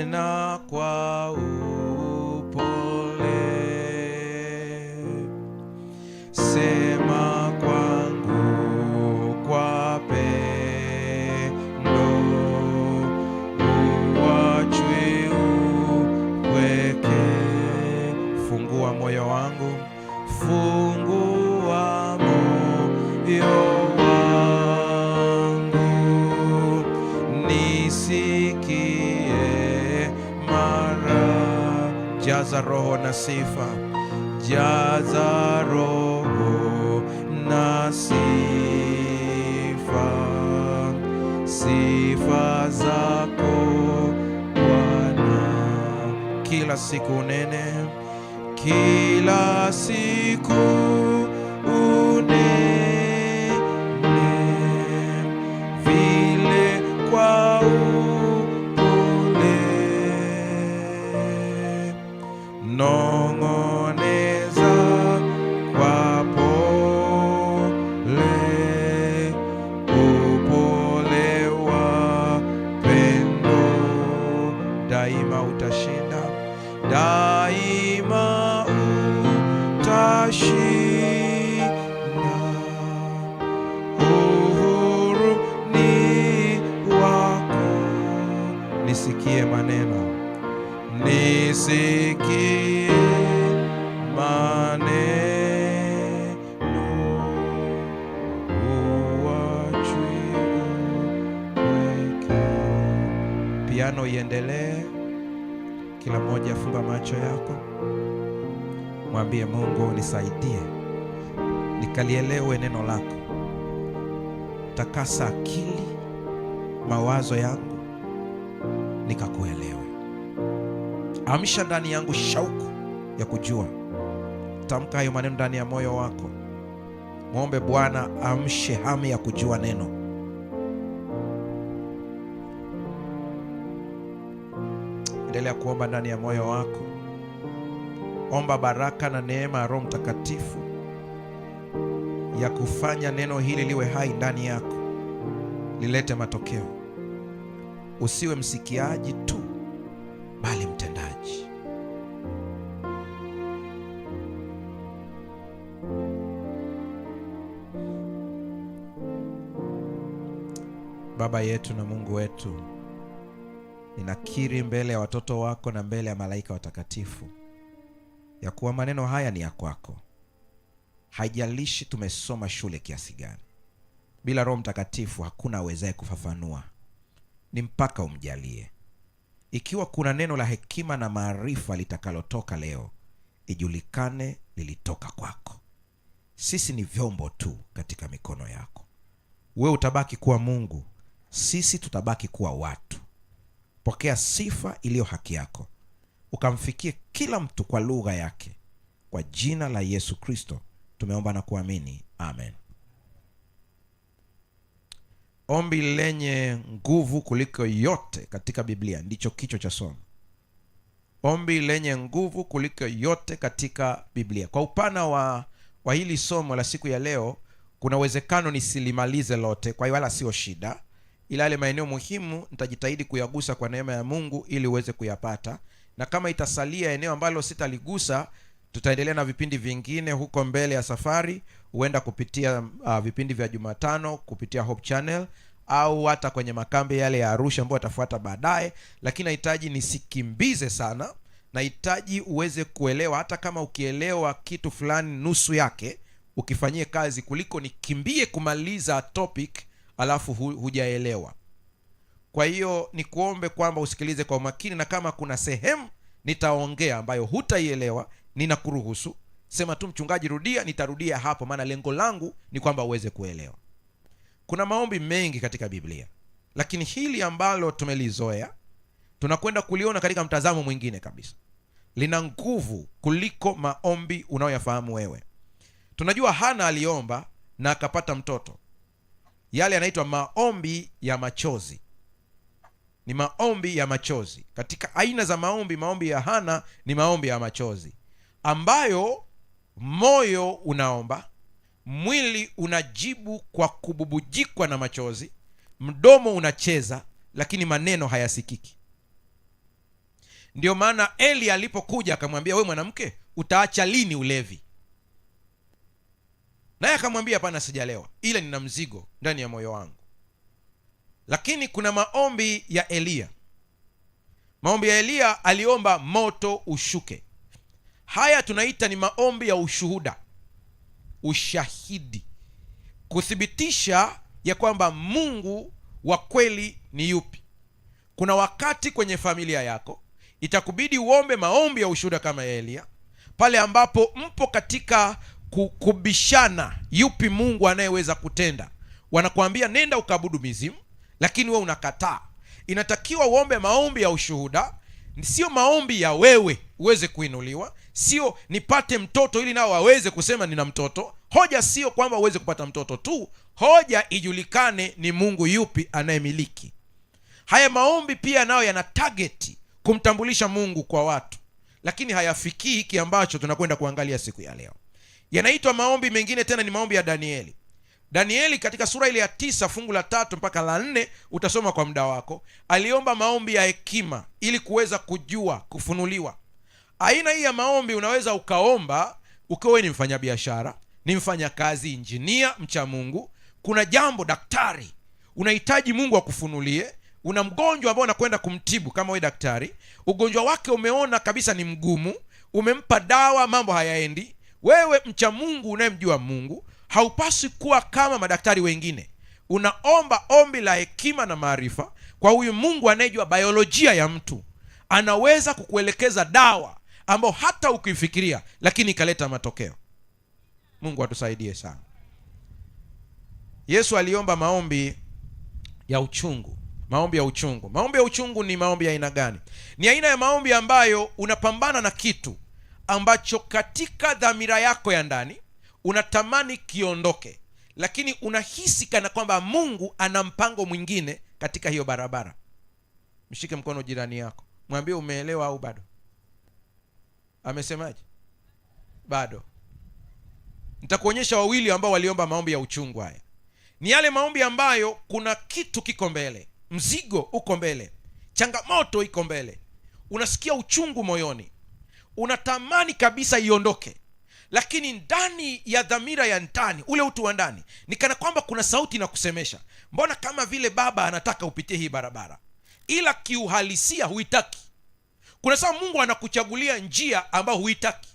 tena kwa upole, sema kwangu kwa pendo, uachwe upweke. Fungua moyo wangu, fungua moyo wangu, nisikie mara. Jaza roho na sifa, jaza roho na sifa, sifa zako Bwana. Kila siku nene, kila siku unene vile kwa upole, nong'oneza kwa pole, upole wa pendo. Daima utashinda, daima utashinda. Uhuru ni wako. Nisikie maneno, nisikie maneno, uachwe upweke. Piano iendelee. Kila mmoja afumba macho yako, mwambie Mungu, nisaidie nikalielewe neno lako. Takasa akili, mawazo yangu nikakuelewe. Amsha ndani yangu shauku ya kujua. Tamka hayo maneno ndani ya moyo wako. Muombe Bwana amshe hamu ya kujua neno. Endelea kuomba ndani ya moyo wako. Omba baraka na neema ya Roho Mtakatifu ya kufanya neno hili liwe hai ndani yako, lilete matokeo. Usiwe msikiaji tu, bali mtendaji. Baba yetu na Mungu wetu, ninakiri mbele ya watoto wako na mbele ya malaika watakatifu ya kuwa maneno haya ni ya kwako. Haijalishi tumesoma shule kiasi gani, bila Roho Mtakatifu hakuna awezaye kufafanua. Ni mpaka umjalie. Ikiwa kuna neno la hekima na maarifa litakalotoka leo, ijulikane lilitoka kwako. Sisi ni vyombo tu katika mikono yako. Wewe utabaki kuwa Mungu, sisi tutabaki kuwa watu. Pokea sifa iliyo haki yako, ukamfikie kila mtu kwa lugha yake. Kwa jina la Yesu Kristo tumeomba na kuamini, amen. Ombi lenye nguvu kuliko yote katika Biblia ndicho kichwa cha somo. Ombi lenye nguvu kuliko yote katika Biblia. Kwa upana wa hili somo la siku ya leo, kuna uwezekano nisilimalize lote, kwa hiyo wala sio shida. Ila yale maeneo muhimu nitajitahidi kuyagusa kwa neema ya Mungu ili uweze kuyapata. Na kama itasalia eneo ambalo sitaligusa, tutaendelea na vipindi vingine huko mbele ya safari. Huenda kupitia vipindi vya Jumatano kupitia Hope Channel, au hata kwenye makambi yale ya Arusha ambayo atafuata baadaye. Lakini nahitaji nisikimbize sana. Nahitaji uweze kuelewa, hata kama ukielewa kitu fulani nusu yake, ukifanyie kazi, kuliko nikimbie kumaliza topic alafu hujaelewa. Kwa hiyo ni kuombe kwamba usikilize kwa umakini, na kama kuna sehemu nitaongea ambayo hutaielewa, ninakuruhusu. Sema tu, mchungaji rudia, nitarudia hapo, maana lengo langu ni kwamba uweze kuelewa. Kuna maombi mengi katika Biblia, lakini hili ambalo tumelizoea tunakwenda kuliona katika mtazamo mwingine kabisa. Lina nguvu kuliko maombi unayoyafahamu wewe. Tunajua Hana aliomba na akapata mtoto. Yale yanaitwa maombi ya machozi. Ni maombi ya machozi. Katika aina za maombi, maombi ya Hana ni maombi ya machozi, ambayo moyo unaomba, mwili unajibu kwa kububujikwa na machozi, mdomo unacheza, lakini maneno hayasikiki. Ndio maana Eli alipokuja akamwambia, we mwanamke, utaacha lini ulevi? Naye akamwambia, hapana, sijalewa, ila nina mzigo ndani ya moyo wangu. Lakini kuna maombi ya Eliya. Maombi ya Eliya, aliomba moto ushuke. Haya tunaita ni maombi ya ushuhuda, ushahidi, kuthibitisha ya kwamba Mungu wa kweli ni yupi. Kuna wakati kwenye familia yako itakubidi uombe maombi ya ushuhuda kama ya Eliya, pale ambapo mpo katika kubishana yupi Mungu anayeweza kutenda. Wanakuambia nenda ukaabudu mizimu, lakini wewe unakataa. Inatakiwa uombe maombi ya ushuhuda, sio maombi ya wewe uweze kuinuliwa, sio nipate mtoto ili nao waweze kusema nina mtoto. Hoja sio kwamba uweze kupata mtoto tu, hoja ijulikane ni Mungu yupi anayemiliki. Haya maombi pia nayo yana target kumtambulisha Mungu kwa watu, lakini hayafikii hiki ambacho tunakwenda kuangalia siku ya leo. Yanaitwa maombi mengine tena ni maombi ya Danieli. Danieli katika sura ile ya 9 fungu la 3 mpaka la 4, utasoma kwa muda wako, aliomba maombi ya hekima ili kuweza kujua, kufunuliwa. Aina hii ya maombi unaweza ukaomba ukiwa ni mfanyabiashara, ni mfanyakazi, injinia, mcha Mungu, kuna jambo daktari unahitaji Mungu akufunulie. Una mgonjwa ambao unakwenda kumtibu, kama wewe daktari, ugonjwa wake umeona kabisa ni mgumu, umempa dawa, mambo hayaendi. Wewe mcha Mungu unayemjua Mungu, haupaswi kuwa kama madaktari wengine. Unaomba ombi la hekima na maarifa kwa huyu Mungu anayejua biolojia ya mtu. Anaweza kukuelekeza dawa ambao hata ukifikiria, lakini ikaleta matokeo. Mungu atusaidie sana. Yesu aliomba maombi ya uchungu. Maombi ya uchungu. Maombi ya uchungu ni maombi ya aina gani? Ni aina ya maombi ambayo unapambana na kitu ambacho katika dhamira yako ya ndani unatamani kiondoke, lakini unahisi kana kwamba Mungu ana mpango mwingine katika hiyo barabara. Mshike mkono jirani yako, mwambie umeelewa au bado? Amesemaje? Bado. Nitakuonyesha wawili ambao waliomba maombi ya uchungu. Haya ni yale maombi ambayo kuna kitu kiko mbele, mzigo uko mbele, changamoto iko mbele, unasikia uchungu moyoni, unatamani kabisa iondoke, lakini ndani ya dhamira ya ndani, ule utu wa ndani, ni kana kwamba kuna sauti na kusemesha, mbona kama vile baba anataka upitie hii barabara, ila kiuhalisia huitaki. Kuna sababu Mungu anakuchagulia njia ambayo huitaki,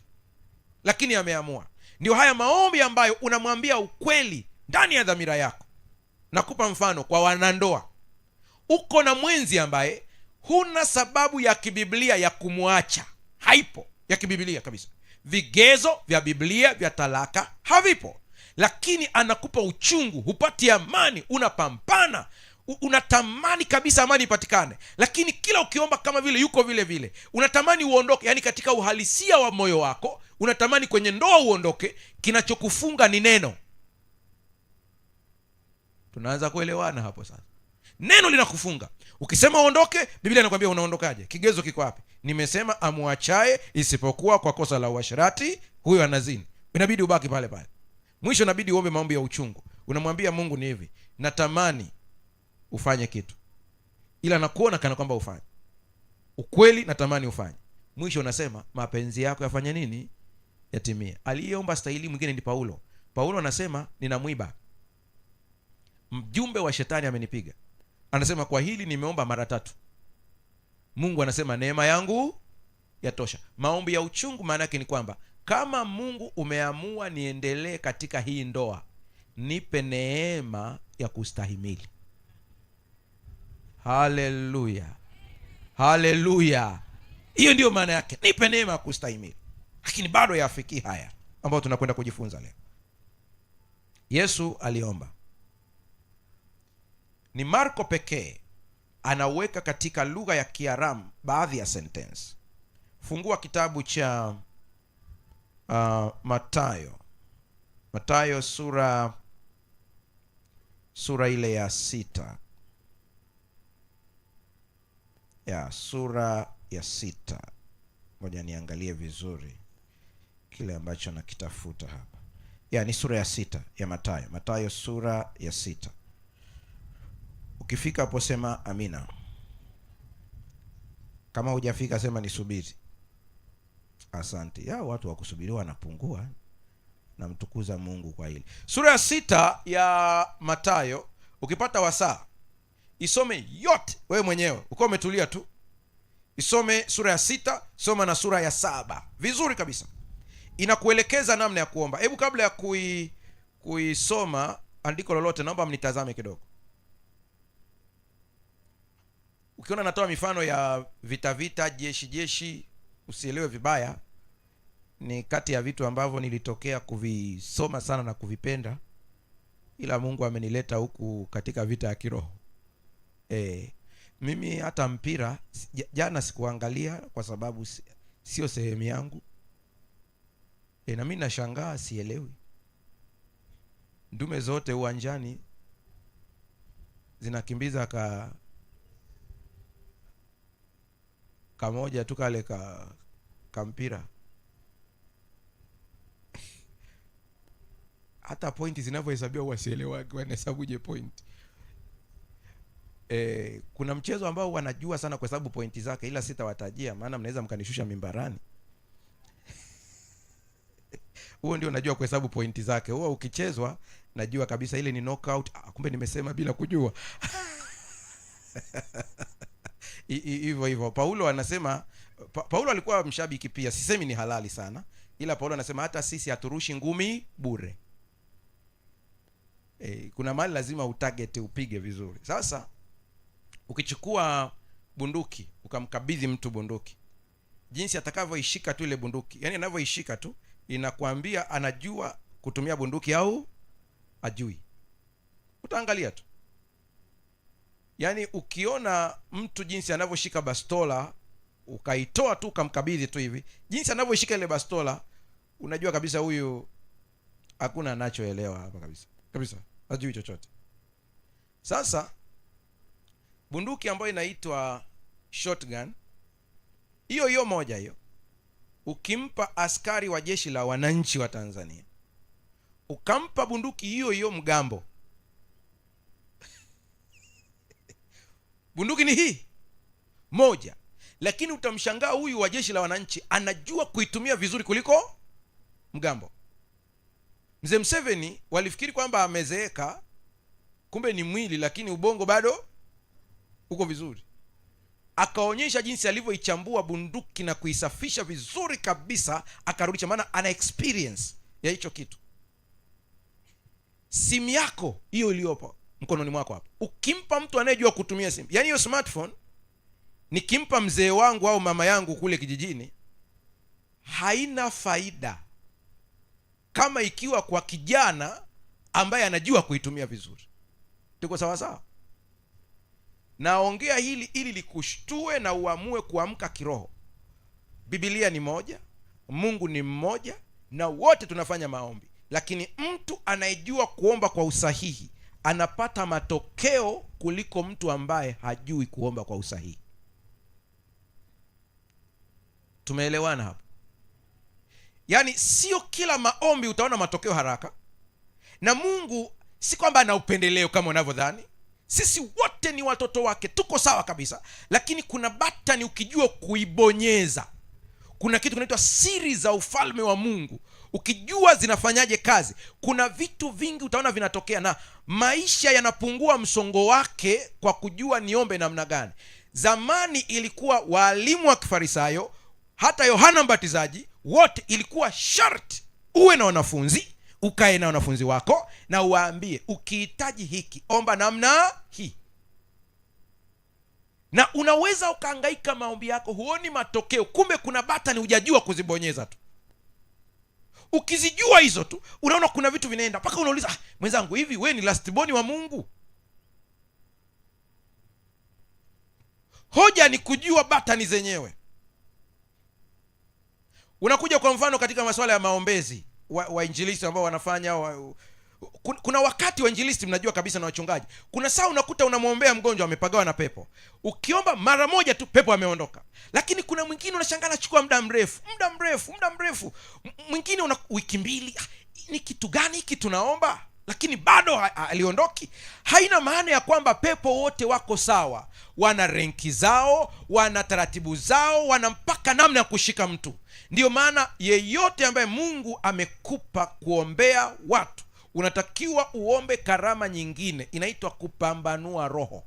lakini ameamua. Ndio haya maombi ambayo unamwambia ukweli ndani ya dhamira yako. Nakupa mfano kwa wanandoa. Uko na mwenzi ambaye huna sababu ya kibiblia ya kumwacha, haipo ya kibiblia kabisa. Vigezo vya Biblia vya talaka havipo, lakini anakupa uchungu, hupati amani, unapambana, unatamani kabisa amani ipatikane, lakini kila ukiomba kama vile yuko vile vile, unatamani uondoke. Yani katika uhalisia wa moyo wako unatamani kwenye ndoa uondoke, kinachokufunga ni neno. Tunaanza kuelewana hapo sasa. Neno linakufunga. Ukisema uondoke, Biblia inakwambia unaondokaje? Kigezo kiko wapi? Nimesema amuachaye isipokuwa kwa kosa la uasherati, huyo anazini. Inabidi ubaki pale pale. Mwisho inabidi uombe maombi ya uchungu. Unamwambia Mungu, ni hivi, natamani ufanye kitu, ila nakuona kana kwamba ufanye. Ukweli natamani ufanye. Mwisho unasema mapenzi yako yafanye nini? Yatimie. Aliyeomba stahili mwingine ni Paulo. Paulo anasema nina mwiba, mjumbe wa shetani amenipiga. Anasema kwa hili nimeomba mara 3. Mungu anasema neema yangu yatosha. Maombi ya uchungu maana yake ni kwamba kama Mungu umeamua niendelee katika hii ndoa, nipe neema ya kustahimili. Haleluya, haleluya. Hiyo ndio maana yake, nipe neema ya kustahimili. Lakini bado yafikii haya ambayo tunakwenda kujifunza leo. Yesu aliomba. Ni Marko pekee anaweka katika lugha ya Kiaramu baadhi ya sentence. Fungua kitabu cha Mathayo sura ile ya 6. Sura ya 6. Ngoja niangalie vizuri kile ambacho nakitafuta hapa. Ni sura ya 6 ya Mathayo. Mathayo sura ya 6. Ukifika hapo sema amina. Kama hujafika sema nisubiri. Asante. Ya watu wa kusubiriwa wanapungua. Namtukuza Mungu kwa hili. Sura ya 6 ya Mathayo, ukipata wasaa isome yote wewe mwenyewe, uko umetulia tu. Isome sura ya 6, soma na sura ya 7 vizuri kabisa. Inakuelekeza namna ya kuomba. Hebu kabla ya kuisoma andiko lolote, naomba mnitazame kidogo. Ukiona natoa mifano ya vita, jeshi, usielewe vibaya. Ni kati ya vitu ambavyo nilitokea kuvisoma sana na kuvipenda, ila Mungu amenileta huku katika vita ya kiroho. Mimi hata mpira jana sikuangalia kwa sababu sio sehemu yangu. Na mimi nashangaa, sielewi. Ndume zote uwanjani zinakimbiza kamoja tu kale mpira. Hata pointi zinavyohesabiwa wasielewa wanahesabuje point. Kuna mchezo ambao wanajua sana kwa sababu pointi zake, ila sitawatajia maana mnaweza mkanishusha mimbarani. Huo ndio najua kwa sababu pointi zake. Huo ukichezwa najua kabisa ile ni knockout. Kumbe nimesema bila kujua. Hivyo Paulo anasema, Paulo alikuwa mshabiki pia, sisemi ni halali sana, ila Paulo anasema hata sisi haturushi ngumi bure. Kuna mahali lazima utarget, upige vizuri. Sasa ukichukua bunduki ukamkabidhi mtu bunduki, jinsi atakavyoishika tu ile bunduki, yani anavyoishika tu inakwambia anajua kutumia bunduki au ajui. Utaangalia tu. Yani ukiona mtu jinsi anavyoshika bastola, ukaitoa tu ukamkabidhi tu hivi, jinsi anavyoshika ile bastola, unajua kabisa huyu hakuna anachoelewa hapa kabisa. Kabisa, hajui chochote. Sasa bunduki ambayo inaitwa shotgun, hiyo moja hiyo, ukimpa askari wa jeshi la wananchi wa Tanzania, ukampa bunduki hiyo mgambo, bunduki ni hii moja, lakini utamshangaa huyu wa jeshi la wananchi anajua kuitumia vizuri kuliko mgambo. Mzee Museveni walifikiri kwamba amezeeka, kumbe ni mwili, lakini ubongo bado uko vizuri. Akaonyesha jinsi alivyoichambua bunduki na kuisafisha vizuri kabisa, akarudisha, maana ana experience ya hicho kitu. Simu yako hiyo iliyopo mkononi mwako hapa, ukimpa mtu anayejua kutumia simu, yani hiyo smartphone, nikimpa mzee wangu au mama yangu kule kijijini, haina faida kama ikiwa kwa kijana ambaye anajua kuitumia vizuri. Tuko sawa sawa? Naongea hili ili likushtue na uamue kuamka kiroho. Biblia ni moja, Mungu ni mmoja, na wote tunafanya maombi. Lakini mtu anayejua kuomba kwa usahihi anapata matokeo kuliko mtu ambaye hajui kuomba kwa usahihi. Tumeelewana hapo? Yani sio kila maombi utaona matokeo haraka, na Mungu si kwamba ana upendeleo kama unavyodhani. Sisi wote ni watoto wake, tuko sawa kabisa, lakini kuna batani ukijua kuibonyeza. Kuna kitu kinaitwa siri za ufalme wa Mungu, ukijua zinafanyaje kazi, kuna vitu vingi utaona vinatokea, na maisha yanapungua msongo wake kwa kujua niombe namna gani. Zamani ilikuwa walimu wa Kifarisayo, hata Yohana Mbatizaji, wote ilikuwa sharti uwe na wanafunzi, ukae na wanafunzi wako na uwaambie ukihitaji hiki omba namna hii. Na unaweza ukahangaika maombi yako huoni matokeo, kumbe kuna batani hujajua kuzibonyeza tu. Ukizijua hizo tu unaona kuna vitu vinaenda, mpaka unauliza, mwenzangu, hivi wewe ni last born wa Mungu? Hoja ni kujua batani zenyewe. Unakuja kwa mfano katika masuala ya maombezi, wainjilisti ambao wanafanya kuna wakati wainjilisti mnajua kabisa na wachungaji, kuna saa unakuta unamwombea mgonjwa amepagawa na pepo, ukiomba mara moja tu pepo ameondoka. Lakini kuna mwingine unashangaa anachukua muda mrefu, mwingine una wiki mbili. Ni kitu gani hiki tunaomba? lakini bado aliondoki. Haina maana ya kwamba pepo wote wako sawa. Wana renki zao, wana taratibu zao, wana mpaka namna ya kushika mtu. Ndiyo maana yeyote ambaye Mungu amekupa kuombea watu, unatakiwa uombe karama nyingine, inaitwa kupambanua roho.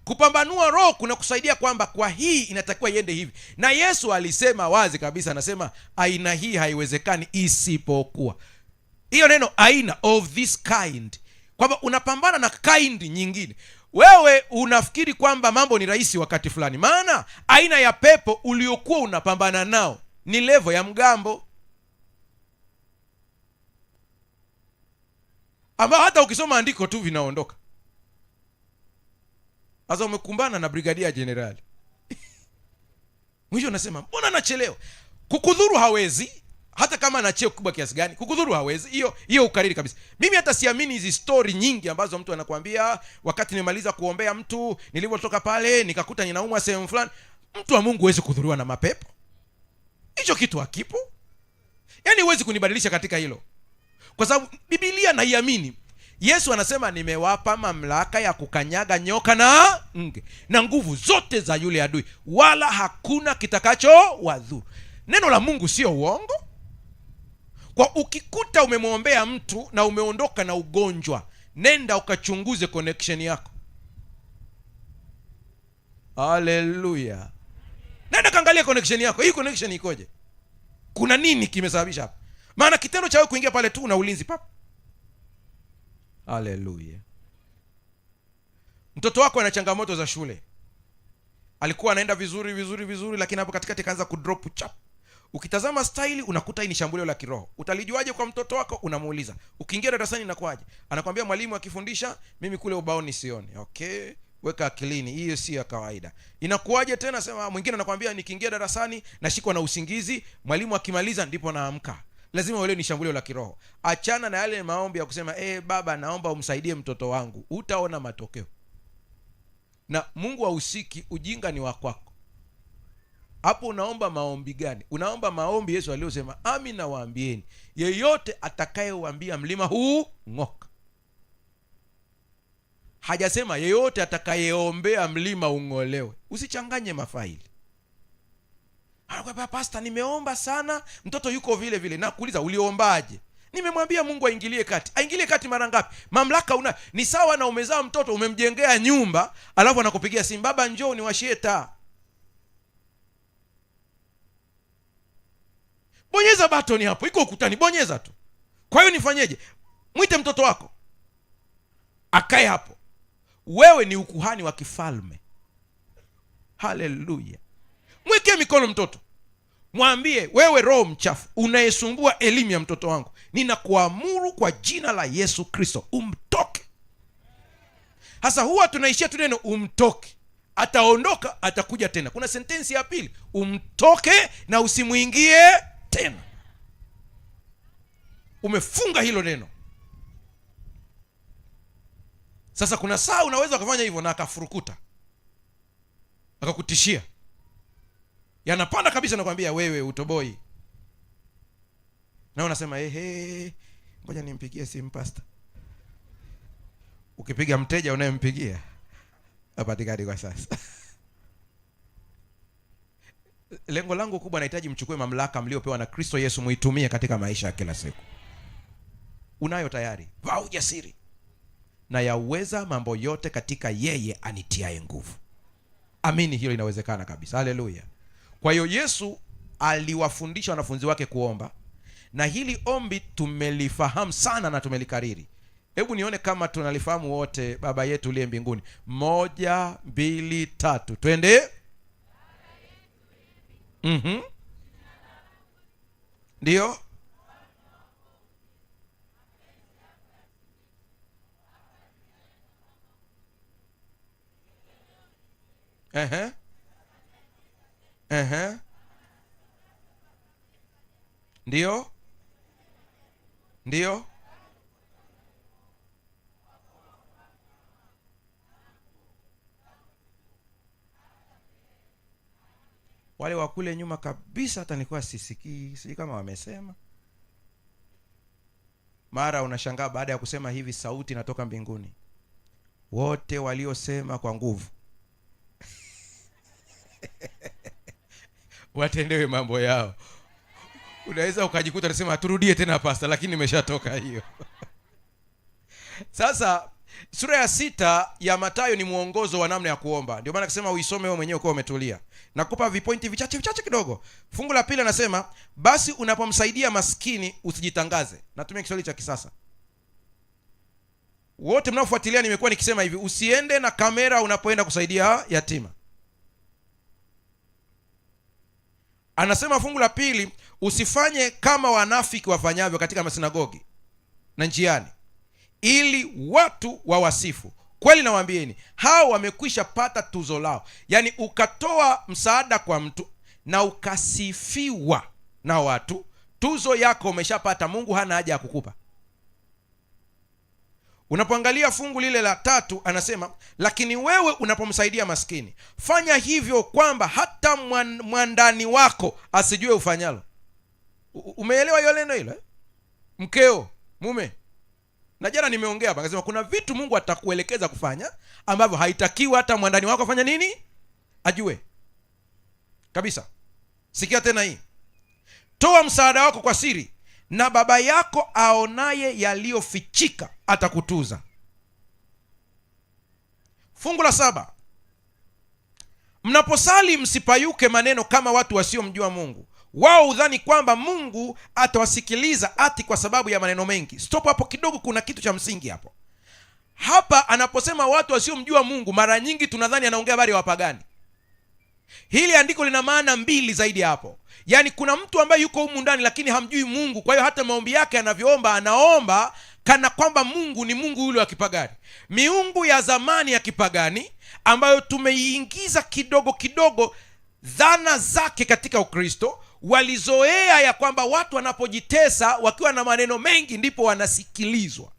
Kupambanua roho kuna kusaidia kwamba kwa hii inatakiwa iende hivi. Na Yesu alisema wazi kabisa, anasema aina hii haiwezekani isipokuwa. Hiyo neno aina, of this kind, kwamba unapambana na kind nyingine. Wewe unafikiri kwamba mambo ni rahisi wakati fulani, maana aina ya pepo uliokuwa unapambana nao ni level ya mgambo, ambao hata ukisoma andiko tu vinaondoka. Sasa umekumbana na brigadia jenerali mwisho unasema mbona nachelewa? Kukudhuru hawezi, hata kama ana cheo kubwa kiasi gani, kukudhuru hawezi. Hiyo ukariri kabisa. Mimi hata siamini hizi story nyingi ambazo mtu anakuambia wakati nimemaliza kuombea mtu, nilivyotoka pale nikakuta ninaumwa sehemu fulani. Mtu wa Mungu huwezi kudhuriwa na mapepo. Hicho kitu hakipo. Yaani huwezi kunibadilisha katika hilo, kwa sababu Biblia naiamini. Yesu anasema nimewapa mamlaka ya kukanyaga nyoka na nge na nguvu zote za yule adui, wala hakuna kitakacho wadhuru. Neno la Mungu sio uongo. Kwa ukikuta umemwombea mtu na umeondoka na ugonjwa, nenda ukachunguze connection yako. Haleluya. Nenda kaangalia connection yako. Hii connection ikoje? Kuna nini kimesababisha hapa? Maana kitendo cha wewe kuingia pale tu na ulinzi pap. Haleluya. Mtoto wako ana changamoto za shule. Alikuwa anaenda vizuri, lakini hapo katikati kaanza kudrop chap. Ukitazama style unakuta hii ni shambulio la kiroho. Utalijuaje kwa mtoto wako? Unamuuliza. Ukiingia darasani inakuaje? Anakuambia mwalimu akifundisha mimi kule ubaoni sioni. Okay, weka akilini, hiyo si ya kawaida. Inakuaje tena? Sema mwingine anakuambia nikiingia darasani nashikwa na usingizi, mwalimu akimaliza ndipo naamka. Lazima uelewe ni shambulio la kiroho. Achana na yale maombi ya kusema baba naomba umsaidie mtoto wangu. Utaona matokeo. Na Mungu hahusiki, ujinga ni wa kwako. Hapo unaomba maombi gani? Unaomba maombi Yesu aliyosema, ami nawaambieni, yeyote atakayeuambia mlima huu ng'oka. Hajasema yeyote atakayeombea mlima ung'olewe. Usichanganye mafaili. Anakuambia pastor, nimeomba sana, mtoto yuko vile vile. Na kuuliza uliombaje? Nimemwambia Mungu aingilie kati. Aingilie kati mara ngapi? Mamlaka una. Ni sawa na umezaa mtoto, umemjengea nyumba, alafu anakupigia simu, baba njoo niwashie taa. Bonyeza button hapo, iko ukutani, bonyeza tu. Kwa hiyo nifanyeje? Mwite mtoto wako akae hapo. Wewe ni ukuhani wa kifalme. Haleluya. Mweke mikono mtoto. Mwambie, wewe roho mchafu unayesumbua elimu ya mtoto wangu, ninakuamuru kwa jina la Yesu Kristo umtoke. Hasa huwa tunaishia tu neno umtoke. Ataondoka, atakuja tena. Kuna sentensi ya pili, umtoke na usimuingie tena. Umefunga hilo neno. Sasa kuna saa unaweza kufanya hivyo na akafurukuta, akakutishia, yanapanda kabisa, nakwambia wewe utoboi. Na unasema ngoja nimpigie simu pastor. Ukipiga mteja unayempigia hapatikani kwa sasa. Lengo langu kubwa, nahitaji mchukue mamlaka mliopewa na Kristo Yesu, muitumie katika maisha ya kila siku. Unayo tayari? Vaa ujasiri. Na yaweza mambo yote katika yeye anitiaye nguvu. Amini, hilo inawezekana kabisa. Haleluya. Kwa hiyo Yesu aliwafundisha wanafunzi wake kuomba, na hili ombi tumelifahamu sana na tumelikariri. Hebu nione kama tunalifahamu wote. Baba yetu uliye mbinguni. 1 2 3 twende. Ndio. Ndio. Ndio. Wale wa kule nyuma kabisa hata nilikuwa sisikii, sijui kama wamesema. Mara unashangaa baada ya kusema hivi sauti inatoka mbinguni, wote waliosema kwa nguvu watendewe mambo yao. Unaweza ukajikuta unasema turudie tena pastor, lakini nimeshatoka hiyo. Sasa sura ya 6 ya Mathayo ni mwongozo wa namna ya kuomba. Ndio maana akisema uisome wewe mwenyewe kwa umetulia. Nakupa vipointi vichache kidogo. Fungu la pili anasema, basi unapomsaidia maskini usijitangaze. Natumia Kiswahili cha kisasa. Wote mnaofuatilia nimekuwa nikisema hivi, usiende na kamera unapoenda kusaidia yatima. Anasema fungu la pili, usifanye kama wanafiki wafanyavyo katika masinagogi na njiani, ili watu wawasifu. Kweli nawaambieni, hao wamekwisha pata tuzo lao. Yaani ukatoa msaada kwa mtu na ukasifiwa na watu, tuzo yako umeshapata. Mungu hana haja ya kukupa. Unapoangalia fungu lile la 3 anasema, lakini wewe unapomsaidia maskini fanya hivyo kwamba hata mwandani wako asijue ufanyalo. Umeelewa hiyo neno hilo? Mkeo, mume. Na jana nimeongea hapa akasema kuna vitu Mungu atakuelekeza kufanya ambavyo haitakiwi hata mwandani wako afanya nini? Ajue. Kabisa. Sikia tena hii. Toa msaada wako kwa siri, na baba yako aonaye yaliyofichika atakutuza. Fungu la 7. Mnaposali msipayuke maneno kama watu wasiomjua Mungu. Wao udhani kwamba Mungu atawasikiliza ati kwa sababu ya maneno mengi. Stop hapo kidogo, kuna kitu cha msingi hapo. Hapa anaposema watu wasiomjua Mungu, mara nyingi tunadhani anaongea habari ya wapagani. Hili andiko lina maana mbili zaidi hapo. Yaani kuna mtu ambaye yuko humu ndani lakini hamjui Mungu, kwa hiyo hata maombi yake anavyoomba anaomba kana kwamba Mungu ni Mungu yule wa kipagani. Miungu ya zamani ya kipagani ambayo tumeiingiza kidogo kidogo dhana zake katika Ukristo, walizoea ya kwamba watu wanapojitesa wakiwa na maneno mengi ndipo wanasikilizwa.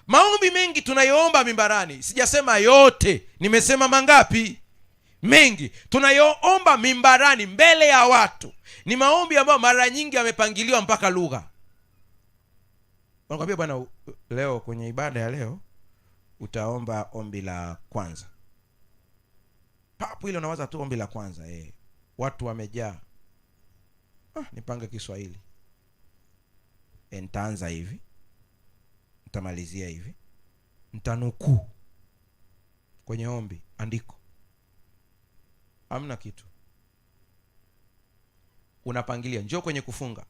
Maombi mengi tunayoomba mimbarani, sijasema yote, nimesema mangapi? Mengi tunayoomba mimbarani mbele ya watu ni maombi ambayo mara nyingi yamepangiliwa mpaka lugha. Wanakuambia bwana, leo kwenye ibada ya leo utaomba ombi la kwanza. Papo ile unawaza tu ombi la kwanza, watu wamejaa. Nipange Kiswahili. Nitaanza hivi, nitamalizia hivi, nitanukuu kwenye ombi andiko. Hamna kitu. Unapangilia. Njoo kwenye kufunga.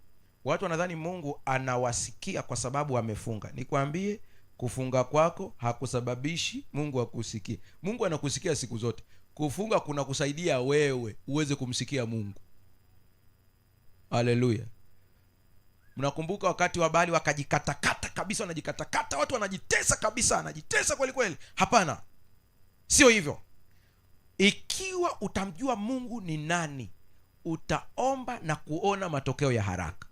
Watu wanadhani Mungu anawasikia kwa sababu amefunga. Nikwambie, kufunga kwako hakusababishi Mungu akusikie. Mungu anakusikia siku zote. Kufunga kuna kusaidia wewe uweze kumsikia Mungu. Haleluya. Mnakumbuka wakati wa Bali wakajikatakata kabisa, wanajikatakata, watu wanajitesa kabisa, wanajitesa kweli kweli. Hapana. Sio hivyo. Ikiwa utamjua Mungu ni nani, utaomba na kuona matokeo ya haraka.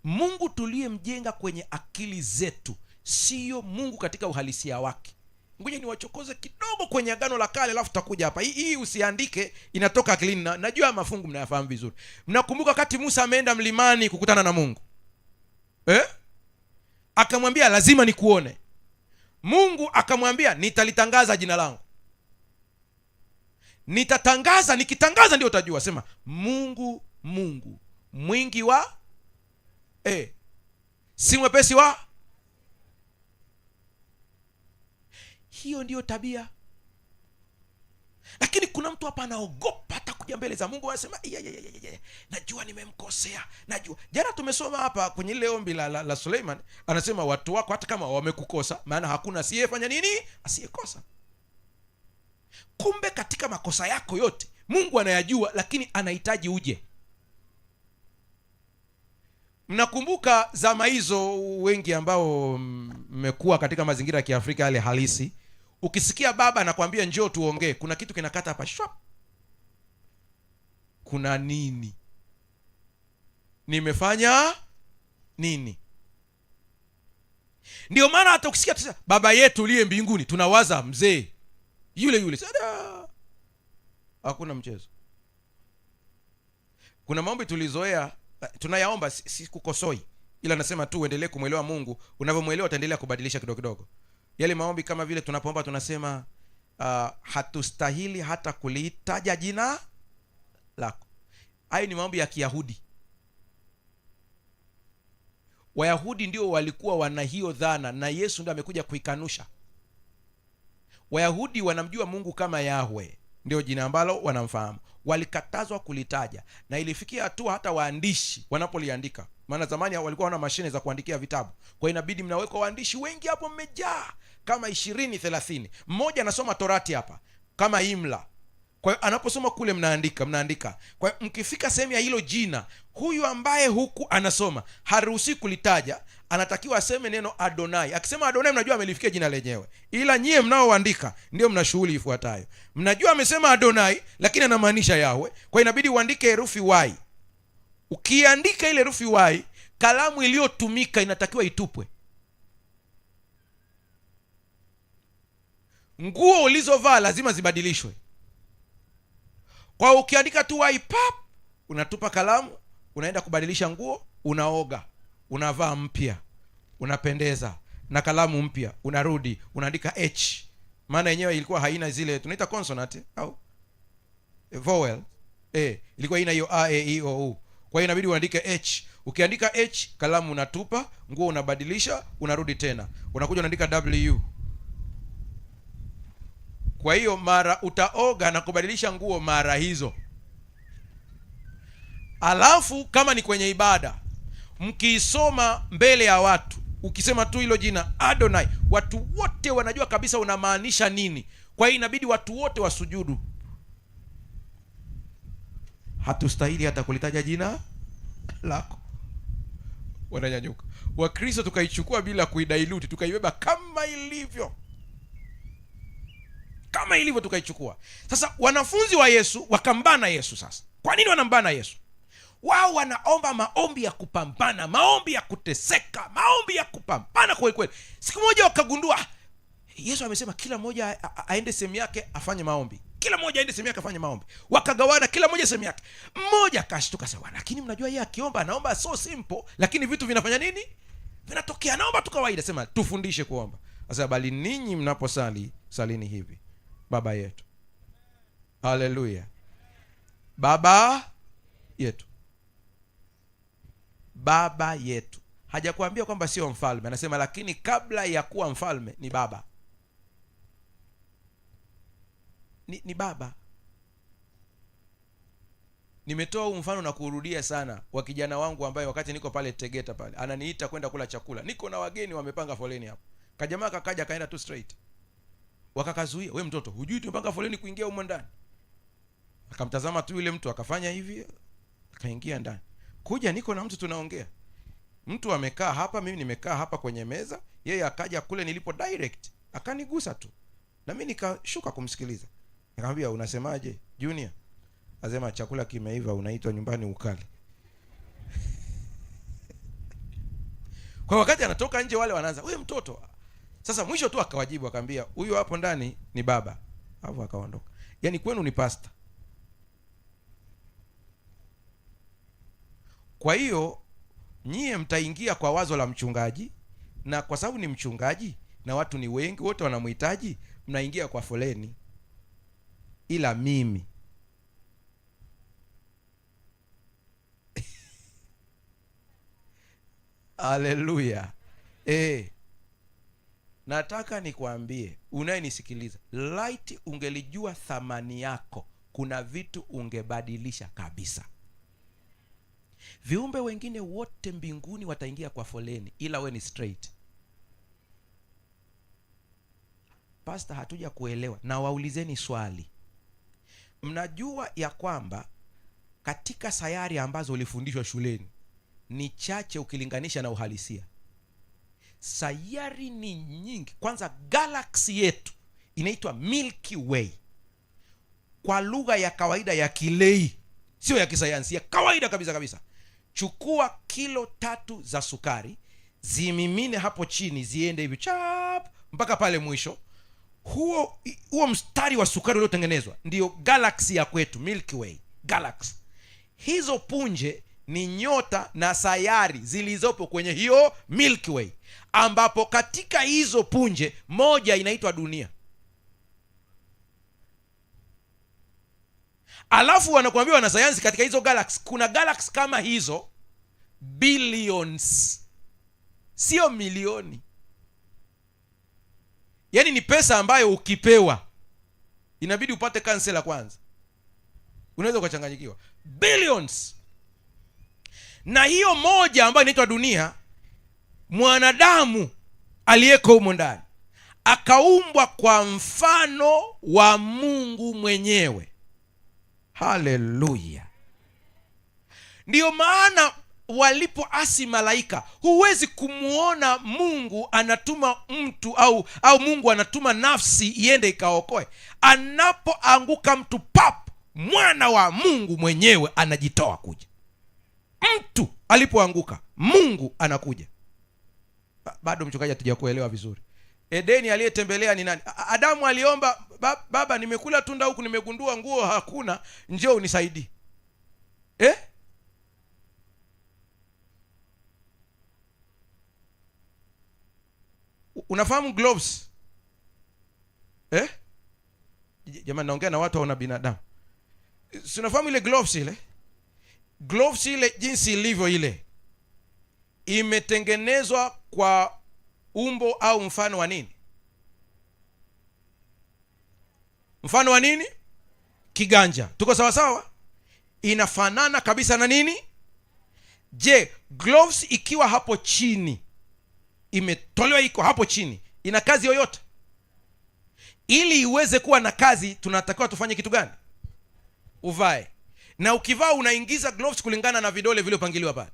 Mungu tuliyemjenga kwenye akili zetu sio Mungu katika uhalisia wake. Ngoja niwachokoze kidogo kwenye Agano la Kale alafu tutakuja hapa. Hii usiandike, inatoka akilini. Najua mafungu mnayafahamu vizuri. Mnakumbuka wakati Musa ameenda mlimani kukutana na Mungu? Akamwambia lazima nikuone. Mungu akamwambia nitalitangaza jina langu. Nitatangaza, nikitangaza ndio utajua. Sema Mungu, Mungu mwingi wa si mwepesi wa. Hiyo ndiyo tabia. Lakini kuna mtu hapa anaogopa hata kuja mbele za Mungu, anasema najua nimemkosea, najua. Jana tumesoma hapa kwenye ile ombi la Suleiman, anasema watu wako hata kama wamekukosa, maana hakuna asiyefanya nini? Asiyekosa. Kumbe katika makosa yako yote Mungu anayajua, lakini anahitaji uje. Mnakumbuka zama hizo, wengi ambao mmekuwa katika mazingira ya Kiafrika yale halisi, ukisikia baba anakuambia njoo tuongee, kuna kitu kinakata hapa shwap. Kuna nini? Nimefanya nini? Ndio maana hata ukisikia tu baba yetu uliye mbinguni, tunawaza mzee yule. Sada. Hakuna mchezo. Kuna maombi tulizoea tunayaomba, si kukosoi. ila nasema tu uendelee kumwelewa Mungu. Unavyomwelewa utaendelea kubadilisha kidogo kidogo. Yale maombi kama vile tunapoomba tunasema hatustahili hata kulitaja jina lako. Hayo ni maombi ya Kiyahudi. Wayahudi ndio walikuwa wana hiyo dhana, na Yesu ndio amekuja kuikanusha. Wayahudi wanamjua Mungu kama Yahwe, ndio jina ambalo wanamfahamu. Walikatazwa kulitaja, na ilifikia hatua hata waandishi wanapoliandika, maana zamani walikuwa wana mashine za kuandikia vitabu, kwa inabidi mnawekwa waandishi wengi hapo, mmejaa kama 20-30. Mmoja anasoma Torati hapa kama imla, kwa hiyo anaposoma kule mnaandika. Kwa hiyo mkifika sehemu ya hilo jina, huyu ambaye huku anasoma haruhusi kulitaja, anatakiwa aseme neno Adonai. Akisema Adonai, mnajua amelifikia jina lenyewe, ila nyie mnaoandika ndio mna shughuli ifuatayo. Mnajua amesema Adonai, lakini anamaanisha Yahwe, kwa inabidi uandike herufi Y. Ukiandika ile herufi Y, kalamu iliyotumika inatakiwa itupwe. Nguo ulizovaa lazima zibadilishwe. Kwa ukiandika tu Y pap, unatupa kalamu, unaenda kubadilisha nguo, unaoga, unavaa mpya, unapendeza na kalamu mpya, unarudi unaandika H, maana yenyewe ilikuwa haina zile tunaita consonant au vowel. Ilikuwa haina hiyo a e i o u, kwa hiyo inabidi uandike H. Ukiandika H, kalamu unatupa, nguo unabadilisha, unarudi tena, unakuja unaandika W. Kwa hiyo mara utaoga na kubadilisha nguo mara hizo. Alafu kama ni kwenye ibada, mkiisoma mbele ya watu, ukisema tu hilo jina Adonai, watu wote wanajua kabisa unamaanisha nini. Kwa hiyo inabidi watu wote wasujudu. Hatustahili hata kulitaja jina lako. Wananyanyuka. Wakristo tukaichukua bila kuidailuti, tukaibeba kama ilivyo. Kama ilivyo tukaichukua. Sasa wanafunzi wa Yesu wakambana Yesu. Sasa kwa nini wanambana Yesu? Wao wanaomba maombi ya kupambana, maombi ya kuteseka, maombi ya kupambana kweli kweli. Siku moja wakagundua Yesu amesema kila mmoja aende sehemu yake afanye maombi. Kila mmoja aende sehemu yake afanye maombi. Wakagawana kila mmoja sehemu yake. Mmoja akashtuka sawa, lakini mnajua yeye akiomba anaomba so simple, lakini vitu vinafanya nini? Vinatokea. Anaomba tu kawaida. Sema tufundishe kuomba. Sasa bali ninyi mnaposali, salini hivi: Baba yetu. Haleluya. Baba yetu. Baba yetu. Hajakuambia kwamba sio mfalme, anasema lakini kabla ya kuwa mfalme ni baba. Ni baba. Nimetoa huu mfano na kurudia sana wa kijana wangu ambaye wakati niko pale Tegeta pale ananiita kwenda kula chakula. Niko na wageni wamepanga foleni hapo. Kajamaa kakaja kaenda tu straight. Wakakazuia, "Wewe mtoto, hujui tumepanga foleni kuingia huko ndani?" Akamtazama tu yule mtu akafanya hivi, akaingia ndani. Kuja niko na mtu tunaongea. Mtu amekaa hapa, mimi nimekaa hapa kwenye meza, yeye akaja kule nilipo direct, akanigusa tu. Na mimi nikashuka kumsikiliza. Nikamwambia, "Unasemaje, Junior?" Asema, "Chakula kimeiva, unaitwa nyumbani ukale." Kwa wakati anatoka nje wale wanaanza, "Wewe mtoto." Sasa mwisho tu akawajibu akamwambia, "Huyo hapo ndani ni baba." Hapo akaondoka. Yaani kwenu ni pastor. Kwa hiyo nyie mtaingia kwa wazo la mchungaji, na kwa sababu ni mchungaji na watu ni wengi, wote wanamhitaji, mnaingia kwa foleni. Ila mimi haleluya. Nataka nikwambie unayenisikiliza, light ungelijua thamani yako, kuna vitu ungebadilisha kabisa. Viumbe wengine wote mbinguni wataingia kwa foleni, ila we ni straight. Pastor, hatuja kuelewa. Na waulizeni swali. Mnajua ya kwamba katika sayari ambazo ulifundishwa shuleni ni chache ukilinganisha na uhalisia? Sayari ni nyingi. Kwanza galaxy yetu inaitwa Milky Way. Kwa lugha ya kawaida ya kilei, sio ya kisayansi, ya kawaida kabisa kabisa. Chukua kilo 3 za sukari, zimimine hapo chini, ziende hivi chap mpaka pale mwisho. Huo mstari wa sukari uliotengenezwa ndio galaxy ya kwetu, Milky Way galaxy. Hizo punje ni nyota na sayari zilizopo kwenye hiyo Milky Way, ambapo katika hizo punje moja inaitwa dunia. Alafu wanakuambia wanasayansi, katika hizo galaxy kuna galaxy kama hizo billions, sio milioni. Yaani ni pesa ambayo ukipewa inabidi upate kansela kwanza, unaweza ukachanganyikiwa. Billions. Na hiyo moja ambayo inaitwa dunia, mwanadamu aliyeko humo ndani akaumbwa kwa mfano wa Mungu mwenyewe. Haleluya. Ndiyo maana walipoasi malaika, huwezi kumuona Mungu anatuma mtu au Mungu anatuma nafsi iende ikaokoe. Anapoanguka mtu, pap, mwana wa Mungu mwenyewe anajitoa kuja. Mtu alipoanguka, Mungu anakuja. Bado mchungaji hatujakuelewa vizuri. Edeni aliyetembelea ni nani? Adamu aliomba, baba, nimekula tunda huku, nimegundua nguo hakuna, njoo unisaidie. Unafahamu gloves? Jamani, naongea na watu wana binadamu. Si unafahamu ile gloves ile? Gloves ile jinsi ilivyo, ile imetengenezwa kwa umbo au mfano wa nini? Mfano wa nini? Kiganja. Tuko sawa sawa? Inafanana kabisa na nini? Je, gloves ikiwa hapo chini, imetolewa iko hapo chini, ina kazi yoyote? Ili iweze kuwa na kazi, tunatakiwa tufanye kitu gani? Uvae. Na ukivaa unaingiza gloves kulingana na vidole vilivyopangiliwa pale.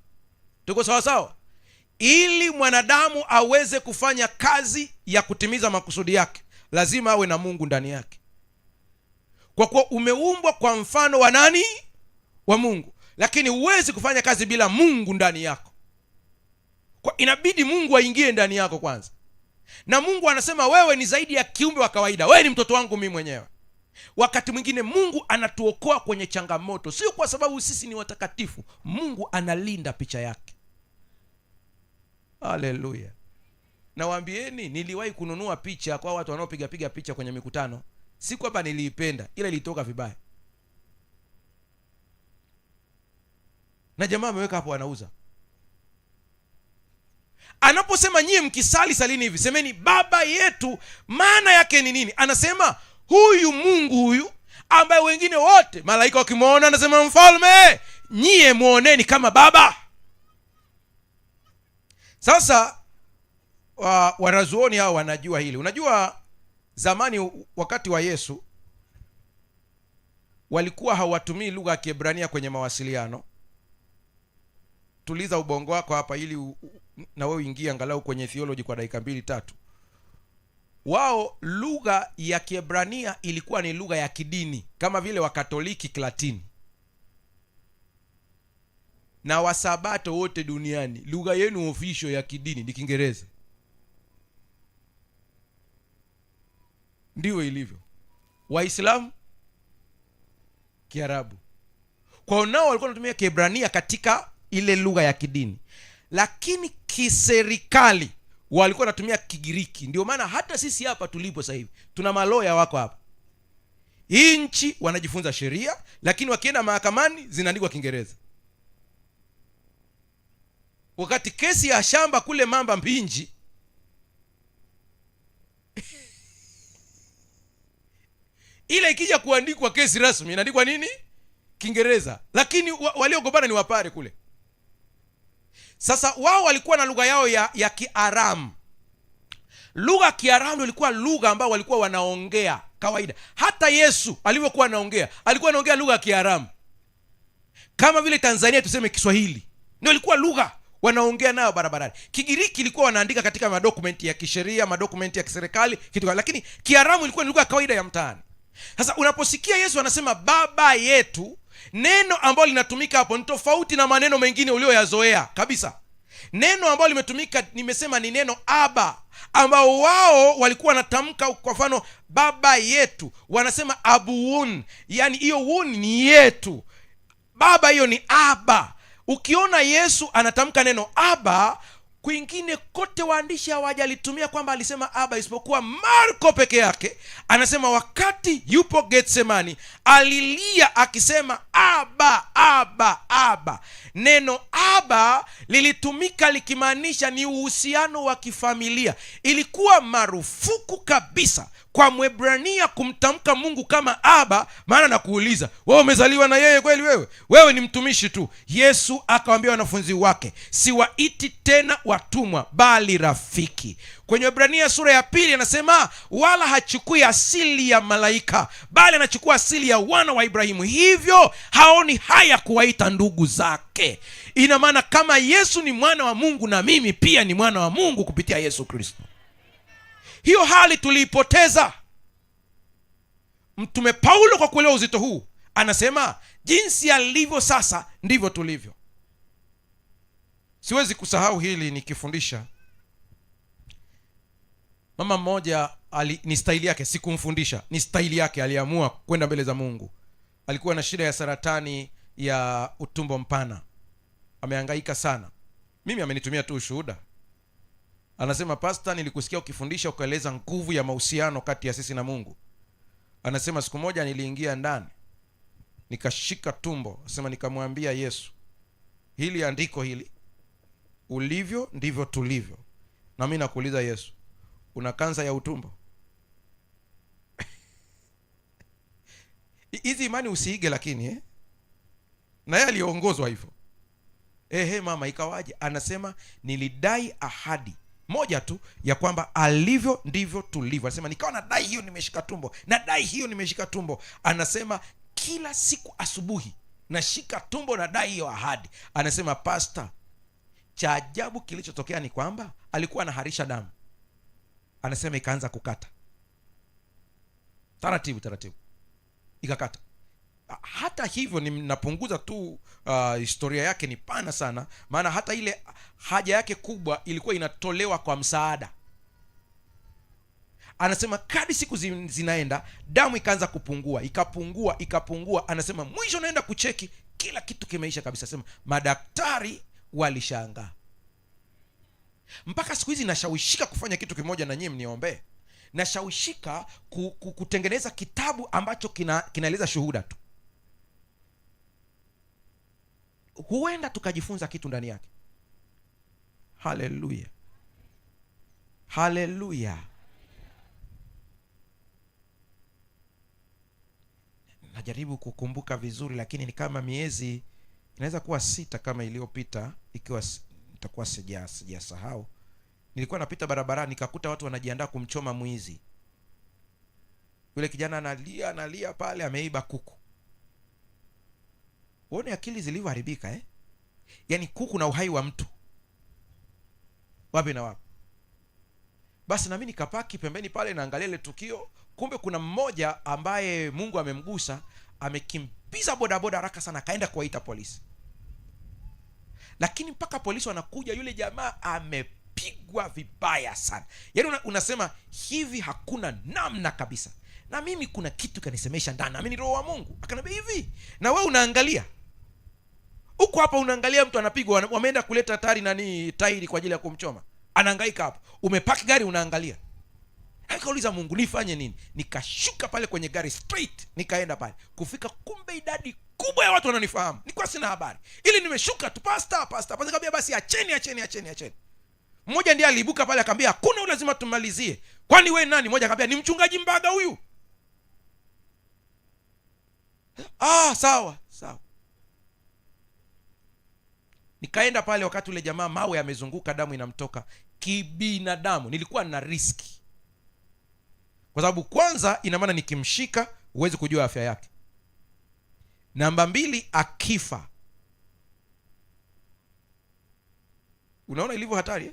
Tuko sawa sawa? Ili mwanadamu aweze kufanya kazi ya kutimiza makusudi yake, lazima awe na Mungu ndani yake. Kwa kuwa umeumbwa kwa mfano wa nani? Wa Mungu. Lakini huwezi kufanya kazi bila Mungu ndani yako. Kwa inabidi Mungu aingie ndani yako kwanza. Na Mungu anasema wewe ni zaidi ya kiumbe wa kawaida. Wewe ni mtoto wangu mimi mwenyewe. Wakati mwingine Mungu anatuokoa kwenye changamoto, sio kwa sababu sisi ni watakatifu. Mungu analinda picha yake. Haleluya. Nawaambieni, niliwahi kununua picha kwa watu wanaopiga picha kwenye mikutano. Si kwamba niliipenda, ila ilitoka vibaya. Na jamaa ameweka hapo anauza. Anaposema nyie mkisali salini hivi, semeni Baba yetu, maana yake ni nini? Anasema huyu Mungu huyu ambaye wengine wote malaika wakimwona anasema mfalme, nyie muoneni kama baba. Sasa wanazuoni hao wanajua hili. Unajua zamani wakati wa Yesu walikuwa hawatumii lugha ya Kiebrania kwenye mawasiliano. Tuliza ubongo wako hapa ili na wewe uingie angalau kwenye theology kwa dakika 2-3. Wao lugha ya Kiebrania ilikuwa ni lugha ya kidini, kama vile Wakatoliki Kilatini. Na Wasabato wote duniani lugha yenu official ya kidini ni Kiingereza. Ndio ilivyo. Waislamu Kiarabu. Kwa nao walikuwa wanatumia Kiebrania katika ile lugha ya kidini. Lakini kiserikali walikuwa wanatumia Kigiriki. Ndio maana hata sisi hapa tulipo sasa hivi tuna maloya wako hapa. Hii nchi wanajifunza sheria, lakini wakienda mahakamani zinaandikwa Kiingereza. Wakati kesi ya shamba kule Mamba Mpinji ile ikija kuandikwa kesi rasmi inaandikwa nini? Kiingereza. Lakini waliogombana ni Wapare kule. Sasa wao walikuwa na lugha yao ya Kiaramu. Lugha ya Kiaramu ilikuwa lugha ambayo walikuwa wanaongea kawaida. Hata Yesu alivyokuwa anaongea, alikuwa anaongea lugha ya Kiaramu. Kama vile Tanzania tuseme Kiswahili. Ndio ilikuwa lugha wanaongea nayo barabarani. Kigiriki ilikuwa wanaandika katika madokumenti ya kisheria, madokumenti ya kiserikali, kitu. Lakini Kiaramu ilikuwa ni lugha ya kawaida ya mtaani. Sasa unaposikia Yesu anasema Baba yetu, neno ambalo linatumika hapo ni tofauti na maneno mengine ulioyazoea kabisa. Neno ambalo limetumika nimesema ni neno Aba, ambao wao walikuwa wanatamka kwa mfano baba yetu, wanasema abuun, yani hiyo un ni yetu. Baba hiyo ni Aba. Ukiona Yesu anatamka neno Aba, kwingine kote waandishi hawajalitumia kwamba alisema Aba, isipokuwa Marko peke yake anasema wakati yupo Getsemani alilia akisema Aba, Aba, Aba. Neno Aba lilitumika likimaanisha ni uhusiano wa kifamilia. Ilikuwa marufuku kabisa kwa Mwebrania kumtamka Mungu kama Aba, maana na kuuliza, wewe umezaliwa na yeye kweli? Wewe ni mtumishi tu. Yesu akawaambia wanafunzi wake, siwaiti tena watumwa bali rafiki. Kwenye Waebrania sura ya 2 anasema wala hachukui asili ya malaika bali anachukua asili ya wana wa Ibrahimu, hivyo haoni haya kuwaita ndugu zake. Ina maana kama Yesu ni mwana wa Mungu na mimi pia ni mwana wa Mungu kupitia Yesu Kristo. Hiyo hali tuliipoteza. Mtume Paulo kwa kuelewa uzito huu anasema jinsi alivyo sasa ndivyo tulivyo. Siwezi kusahau hili nikifundisha. Mama mmoja ni staili yake, sikumfundisha, ni staili yake, aliamua kwenda mbele za Mungu. Alikuwa na shida ya saratani ya utumbo mpana, amehangaika sana. Mimi amenitumia tu ushuhuda. Anasema, pastor, nilikusikia ukifundisha ukaeleza nguvu ya mahusiano kati ya sisi na Mungu. Anasema siku moja niliingia ndani nikashika tumbo, anasema nikamwambia Yesu, hili andiko hili, ulivyo ndivyo tulivyo. Na mimi nakuuliza Yesu, una kansa ya utumbo? Hizi imani usiige, lakini na yeye aliongozwa hivyo. Mama, ikawaje? Anasema nilidai ahadi moja tu ya kwamba alivyo ndivyo tulivyo. Anasema nikawa nadai hiyo nimeshika tumbo, nadai hiyo nimeshika tumbo. Anasema kila siku asubuhi nashika tumbo, nadai hiyo ahadi. Anasema pastor, cha ajabu kilichotokea ni kwamba alikuwa anaharisha damu. Anasema ikaanza kukata taratibu taratibu, ikakata. Hata hivyo ninapunguza tu, historia yake ni pana sana, maana hata ile haja yake kubwa ilikuwa inatolewa kwa msaada. Anasema kadri siku zinaenda damu ikaanza kupungua, ikapungua. Anasema mwisho naenda kucheki kila kitu kimeisha kabisa. Anasema madaktari walishangaa. Mpaka siku hizi nashawishika kufanya kitu kimoja, na nyinyi mniombe. Nashawishika kutengeneza kitabu ambacho kinaeleza shuhuda tu. Huenda tukajifunza kitu ndani yake. Haleluya, haleluya. Najaribu kukumbuka vizuri, lakini ni kama miezi, inaweza kuwa 6 kama iliyopita, ikiwa nitakuwa sijasahau. Nilikuwa napita barabarani nikakuta watu wanajiandaa kumchoma mwizi. Yule kijana analia pale, ameiba kuku. Uone akili zilivyoharibika, Yaani kuku na uhai wa mtu, wapi na wapi. Basi na mimi nikapaki pembeni pale naangalia ile tukio. Kumbe kuna mmoja ambaye Mungu amemgusa, amekimbiza bodaboda haraka sana, kaenda kuwaita polisi. Lakini mpaka polisi wanakuja, yule jamaa amepigwa vibaya sana. Yaani unasema hivi hakuna namna kabisa. Na mimi kuna kitu kanisemesha ndani, na mimi ni roho wa Mungu. Akaniambia hivi, na wewe unaangalia uko hapa, unaangalia mtu anapigwa, wameenda kuleta tairi kwa ajili ya kumchoma, anahangaika hapo, umepaki gari unaangalia. Nikauliza Mungu, nifanye nini? Nikashuka pale kwenye gari straight, nikaenda pale. Kufika kumbe idadi kubwa ya watu wananifahamu. Nilikuwa sina habari. Ili nimeshuka tu, pastor. Nikamwambia basi acheni. Mmoja ndiye aliibuka pale akamwambia hakuna, lazima tumalizie. Kwani wewe nani? Mmoja akamwambia ni mchungaji Mbaga huyu. Sawa. Nikaenda pale, wakati ule jamaa mawe yamezunguka, damu inamtoka kibinadamu. Nilikuwa na riski, kwa sababu kwanza ina maana nikimshika huwezi kujua afya yake. Namba 2, akifa, unaona ilivyo hatari,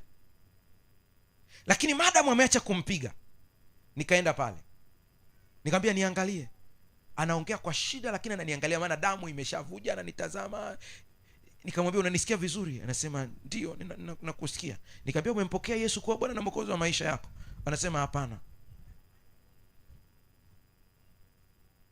Lakini maadamu ameacha kumpiga, nikaenda pale nikamwambia niangalie. Anaongea kwa shida, lakini ananiangalia, maana damu imeshavuja, ananitazama. Nikamwambia unanisikia vizuri? Anasema ndio, nakusikia. Nikamwambia umempokea Yesu kuwa Bwana na Mwokozi wa maisha yako? Anasema hapana.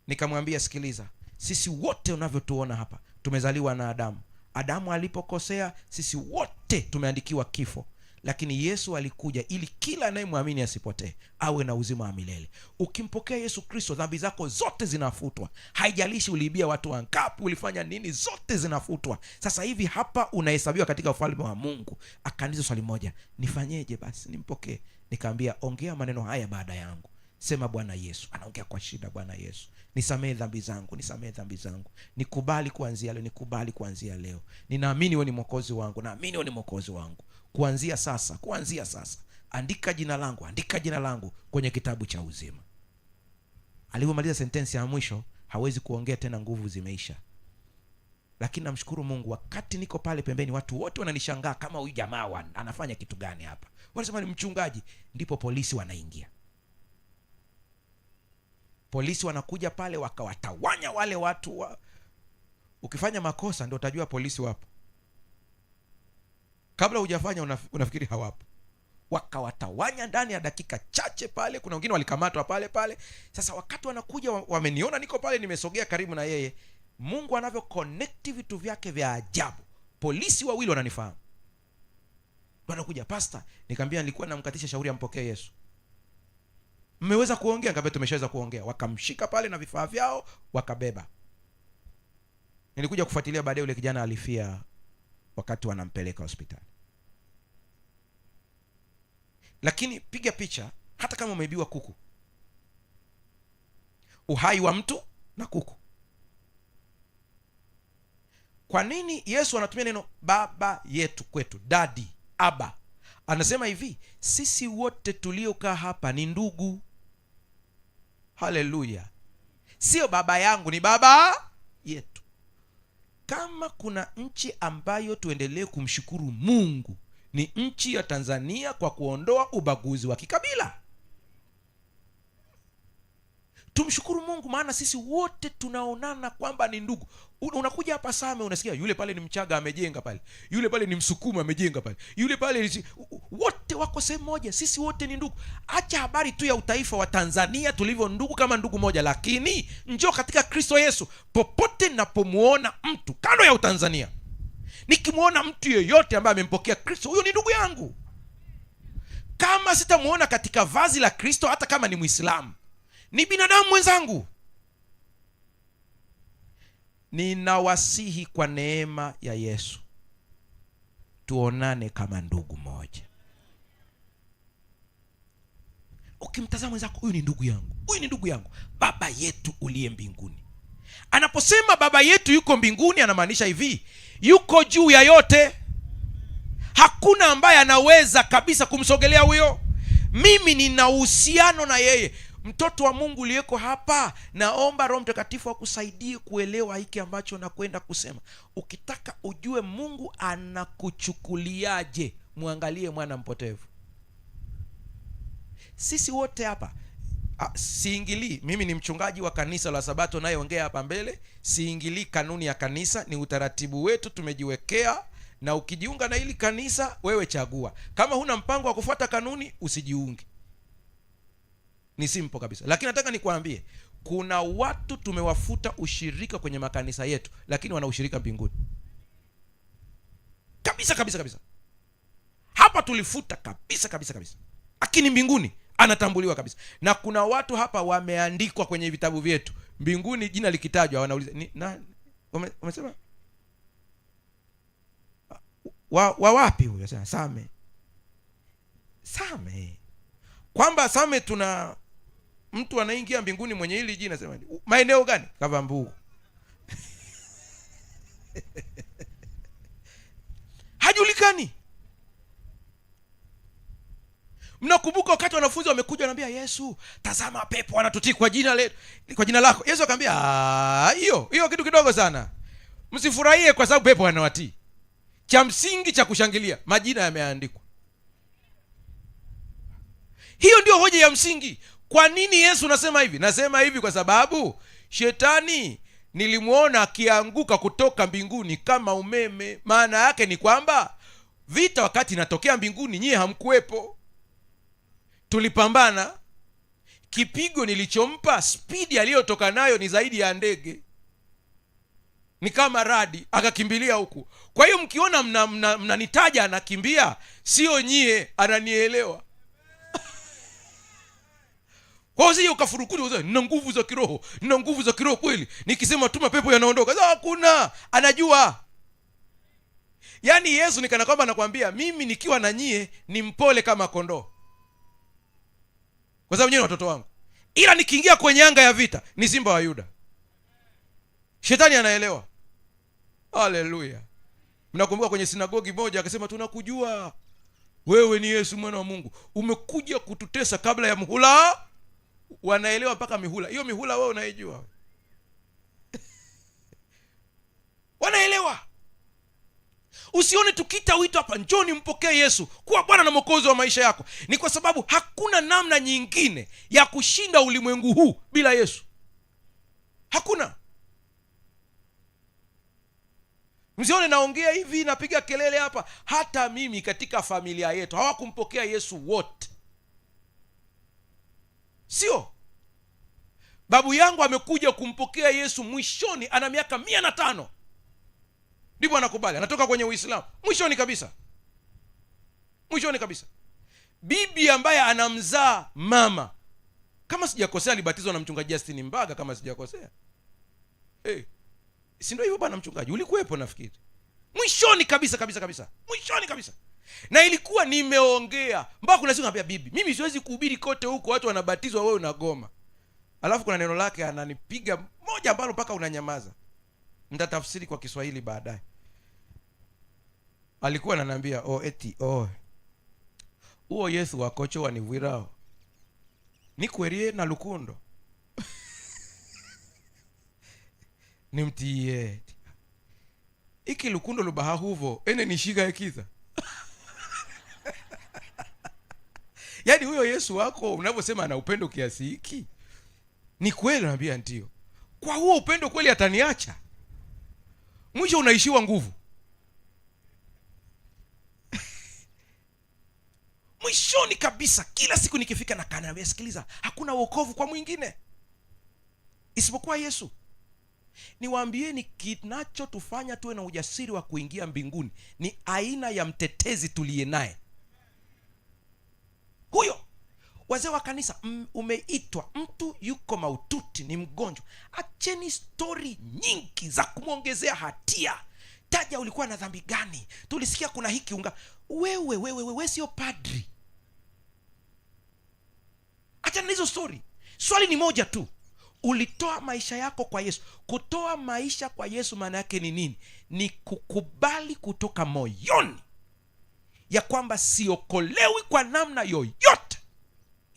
Nikamwambia sikiliza, sisi wote unavyotuona hapa tumezaliwa na Adamu. Adamu alipokosea, sisi wote tumeandikiwa kifo, lakini Yesu alikuja ili kila anayemwamini asipotee, awe na uzima wa milele. Ukimpokea Yesu Kristo, dhambi zako zote zinafutwa. Haijalishi uliibia watu wangapi, ulifanya nini, zote zinafutwa. Sasa hivi hapa unahesabiwa katika ufalme wa Mungu. Akaniuliza swali moja, nifanyeje basi nimpokee? Nikaambia, ongea maneno haya baada yangu. Sema, Bwana Yesu. Anaongea kwa shida, Bwana Yesu, nisamehe dhambi zangu, nisamehe dhambi zangu. Nikubali kuanzia leo, nikubali kuanzia leo. Ninaamini wewe ni mwokozi wangu, naamini wewe ni mwokozi wangu. Kuanzia sasa, andika jina langu, andika jina langu kwenye kitabu cha uzima. Alipomaliza sentensi ya mwisho, hawezi kuongea tena, nguvu zimeisha. Lakini namshukuru Mungu, wakati niko pale pembeni, watu wote wananishangaa, kama huyu jamaa anafanya kitu gani hapa? Wanasema ni mchungaji. Ndipo polisi wanaingia. Polisi wanakuja pale, wakawatawanya wale watu ukifanya makosa ndio utajua polisi wapo. Kabla hujafanya unafikiri hawapo. Wakawatawanya ndani ya dakika chache pale. Kuna wengine walikamatwa pale pale. Sasa wakati wanakuja, wameniona niko pale, nimesogea karibu na yeye. Mungu anavyo connect vitu vyake vya ajabu. Polisi wawili wananifahamu, wanakuja, pastor. Nikamwambia nilikuwa namkatisha shauri ampokee Yesu. Mmeweza kuongea? Nikamwambia tumeshaweza kuongea. Wakamshika pale na vifaa vyao wakabeba. Nilikuja kufuatilia baadaye, yule kijana alifia wakati wanampeleka hospitali. Lakini piga picha, hata kama umeibiwa kuku, uhai wa mtu na kuku. Kwa nini Yesu anatumia neno baba yetu kwetu, daddy, aba? Anasema hivi, sisi wote tuliokaa hapa ni ndugu. Haleluya! Sio baba yangu, ni baba yetu. Kama kuna nchi ambayo tuendelee kumshukuru Mungu, ni nchi ya Tanzania, kwa kuondoa ubaguzi wa kikabila. Tumshukuru Mungu, maana sisi wote tunaonana kwamba ni ndugu. Unakuja hapa Same, unasikia yule pale ni Mchaga amejenga pale, yule pale ni Msukuma amejenga pale, yule pale, wote wako sehemu moja. Sisi wote ni ndugu. Acha habari tu ya utaifa wa Tanzania, tulivyo ndugu kama ndugu moja. Lakini njoo katika Kristo Yesu, popote napomuona mtu kando ya Utanzania, nikimuona mtu yeyote ambaye amempokea Kristo, huyo ni ndugu yangu. Kama sitamuona katika vazi la Kristo, hata kama ni Muislamu, ni binadamu mwenzangu. Ninawasihi kwa neema ya Yesu, tuonane kama ndugu moja. Ukimtazama mwenzako, huyu ni ndugu yangu, huyu ni ndugu yangu. Baba yetu uliye mbinguni. Anaposema baba yetu yuko mbinguni, anamaanisha hivi, yuko juu ya yote. Hakuna ambaye anaweza kabisa kumsogelea huyo. Mimi nina uhusiano na yeye. Mtoto wa Mungu uliyeko hapa, naomba Roho Mtakatifu akusaidie kuelewa hiki ambacho nakwenda kusema. Ukitaka ujue Mungu anakuchukuliaje, muangalie mwana mpotevu. Sisi wote hapa, siingilii. Mimi ni mchungaji wa kanisa la Sabato nayeongea hapa mbele. Siingilii kanuni ya kanisa, ni utaratibu wetu tumejiwekea. Na ukijiunga na hili kanisa, wewe chagua. Kama huna mpango wa kufuata kanuni, usijiunge. Ni simple kabisa. Lakini nataka nikwambie, kuna watu tumewafuta ushirika kwenye makanisa yetu, lakini wana ushirika mbinguni. Kabisa kabisa kabisa. Hapa tulifuta kabisa kabisa kabisa, lakini mbinguni anatambuliwa kabisa. Na kuna watu hapa wameandikwa kwenye vitabu vyetu, mbinguni jina likitajwa wanauliza wamesema wapi huyo? Sasa Same. Kwamba Same tuna mtu anaingia mbinguni mwenye hili jina, sema maeneo gani? Kavambu. Hajulikani. Mnakumbuka wakati wanafunzi wamekuja wanambia Yesu, tazama pepo wanatutii kwa jina lako. Yesu akamwambia, hiyo kitu kidogo sana. Msifurahie kwa sababu pepo wanawatii. Cha msingi cha kushangilia, majina yameandikwa. Hiyo ndio hoja ya msingi. Kwa nini Yesu nasema hivi? Nasema hivi kwa sababu shetani nilimuona akianguka kutoka mbinguni kama umeme. Maana yake ni kwamba vita wakati inatokea mbinguni, nyie hamkuwepo. Tulipambana. Kipigo nilichompa, spidi aliyotoka nayo ni zaidi ya ndege. ni kama radi, akakimbilia huku. Kwa hiyo mkiona mnanitaja anakimbia, sio nyie, ananielewa. Kwa hiyo sio ukafurukuja uzao, nina nguvu za kiroho, nina nguvu za kiroho kweli, nikisema tu mapepo yanaondoka. Hakuna, anajua. Yaani Yesu nikana kwamba anakuambia mimi nikiwa na nyie ni mpole kama kondoo, kwa sababu nyie ni watoto wangu, ila nikiingia kwenye anga ya vita ni simba wa Yuda. Shetani anaelewa. Haleluya. Mnakumbuka kwenye sinagogi moja akasema, tunakujua wewe ni Yesu mwana wa Mungu, umekuja kututesa kabla ya muhula. Wanaelewa mpaka mihula. Hiyo mihula wewe unaijua? Wanaelewa. Usione tukita wito hapa, njoni mpokee Yesu kuwa Bwana na Mwokozi wa maisha yako. Ni kwa sababu hakuna namna nyingine ya kushinda ulimwengu huu bila Yesu. Hakuna. Msione naongea hivi, napiga kelele hapa. Hata mimi katika familia yetu hawakumpokea Yesu wote. Sio. Babu yangu amekuja kumpokea Yesu mwishoni, ana miaka 105. Ndipo anakubali, anatoka kwenye Uislamu mwishoni kabisa. Mwishoni kabisa. Bibi ambaye anamzaa mama, kama sijakosea, alibatizwa na mchungaji Justin Mbaga kama sijakosea. Si ndio hivyo bwana mchungaji? Ulikuwepo nafikiri. Mwishoni kabisa kabisa kabisa. Mwishoni kabisa. Na ilikuwa nimeongea mpaka kuna siku anambia, bibi, mimi siwezi kuhubiri kote huko watu wanabatizwa, wewe unagoma. Alafu kuna neno lake ananipiga moja ambalo mpaka unanyamaza. Nitatafsiri kwa Kiswahili baadaye. Alikuwa ananiambia, uo Yesu wakocho wa niwirao nikwerie na lukundo nimtiye iki lukundo lubaha huvo ene nishika ekiza. Yaani huyo Yesu wako unavyosema ana upendo kiasi hiki, ni kweli? Naambia ndio. Kwa huo upendo kweli ataniacha? Mwisho unaishiwa nguvu. Mwishoni kabisa, kila siku nikifika na kanaambia, sikiliza, hakuna wokovu kwa mwingine isipokuwa Yesu. Niwaambieni, kinachotufanya tuwe na ujasiri wa kuingia mbinguni ni aina ya mtetezi tuliye naye. Huyo wazee wa kanisa, umeitwa mtu yuko maututi, ni mgonjwa, acheni story nyingi za kumwongezea hatia. Taja ulikuwa na dhambi gani, tulisikia kuna hiki unga. Wewe sio padri. Achana hizo story. Swali ni moja tu, ulitoa maisha yako kwa Yesu. Kutoa maisha kwa Yesu maana yake ni nini? Ni kukubali kutoka moyoni ya kwamba siokolewi kwa namna yoyote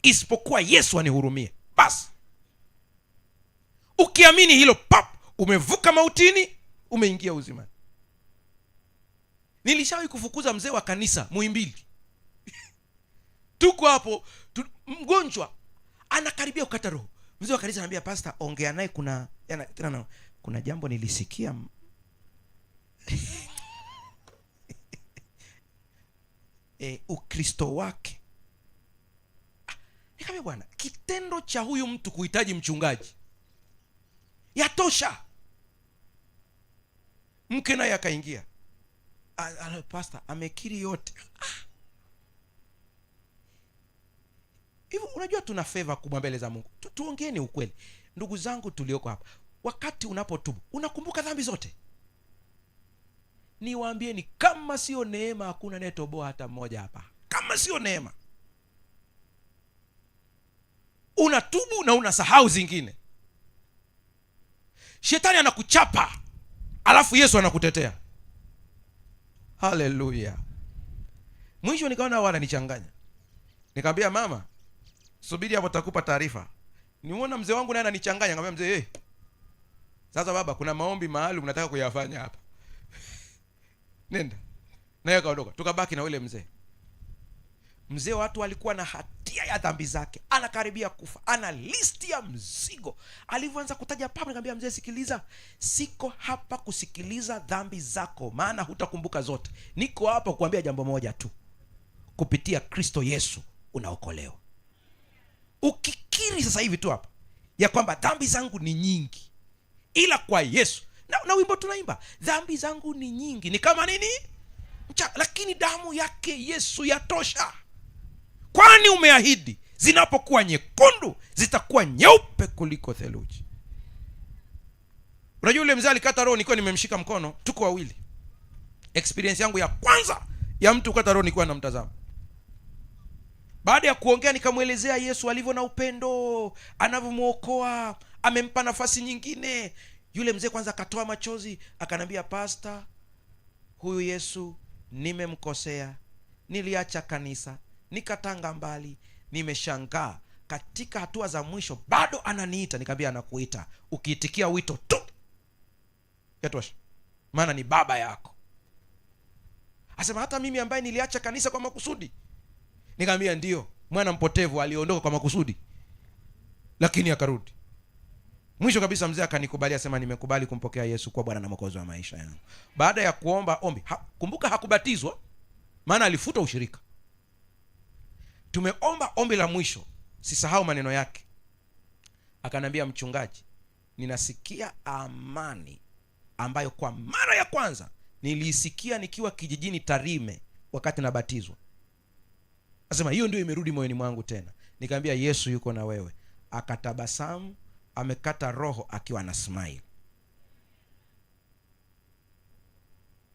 isipokuwa Yesu anihurumie. Basi ukiamini hilo, umevuka mautini, umeingia uzimani. Nilishawahi kufukuza mzee wa kanisa Muhimbili. Tuko hapo, mgonjwa anakaribia kukata roho. Mzee wa kanisa anambia, pastor, ongea naye, kuna jambo nilisikia. Ukristo wake. Nikamwambia, bwana, kitendo cha huyu mtu kuhitaji mchungaji yatosha. Mke naye akaingia, pastor amekiri yote. Hivyo unajua tuna favor kubwa mbele za Mungu. Tuongeeni ukweli. Ndugu zangu tulioko hapa, wakati unapotubu unakumbuka dhambi zote? Niwaambieni, kama sio neema hakuna anayetoboa hata mmoja hapa. Kama sio neema. Unatubu na unasahau zingine. Shetani anakuchapa, alafu Yesu anakutetea. Haleluya. Mwisho nikaona wala nichanganya. Nikamwambia, mama, subiri hapo, takupa taarifa. Nimuona mzee wangu naye ananichanganya. Nikamwambia, mzee, sasa baba, kuna maombi maalum nataka kuyafanya hapa. Nenda. Naye kaondoka. Tukabaki na yule mzee. Mzee, watu walikuwa na hatia ya dhambi zake, anakaribia kufa, ana listi ya mzigo. Alivyoanza kutaja papo, nikamwambia, mzee, sikiliza, siko hapa kusikiliza dhambi zako, maana hutakumbuka zote. Niko hapa kukuambia jambo moja tu, kupitia Kristo Yesu unaokolewa. Ukikiri sasa hivi tu hapa ya kwamba dhambi zangu ni nyingi, ila kwa Yesu na wimbo tunaimba, dhambi zangu ni nyingi, ni kama nini? Lakini damu yake Yesu yatosha. Kwani umeahidi zinapokuwa nyekundu zitakuwa nyeupe kuliko theluji. Unajua yule mzee alikata roho nikiwa nimemshika mkono, tuko wawili. Experience yangu ya kwanza ya mtu kukata roho nikiwa namtazama. Baada ya kuongea nikamwelezea Yesu alivyo na upendo, anavyomuokoa, amempa nafasi nyingine. Yule mzee kwanza akatoa machozi, akanambia, Pastor, huyu Yesu nimemkosea, niliacha kanisa, nikatanga mbali, nimeshangaa katika hatua za mwisho bado ananiita. Nikamwambia, anakuita, ukiitikia wito tu yatosha, maana ni baba yako. Asema, hata mimi ambaye niliacha kanisa kwa makusudi. Nikamwambia, ndio, mwana mpotevu aliondoka kwa makusudi lakini akarudi. Mwisho kabisa mzee akanikubalia, asema, nimekubali kumpokea Yesu kwa Bwana na Mwokozi wa maisha yangu. Baada ya kuomba ombi, kumbuka hakubatizwa, maana alifuta ushirika. Tumeomba ombi la mwisho, sisahau maneno yake. Akanambia, mchungaji, ninasikia amani ambayo kwa mara ya kwanza niliisikia nikiwa kijijini Tarime wakati nabatizwa. Asema, hiyo ndio imerudi moyoni mwangu tena. Nikamwambia, Yesu yuko na wewe. Akatabasamu, amekata roho akiwa na smile.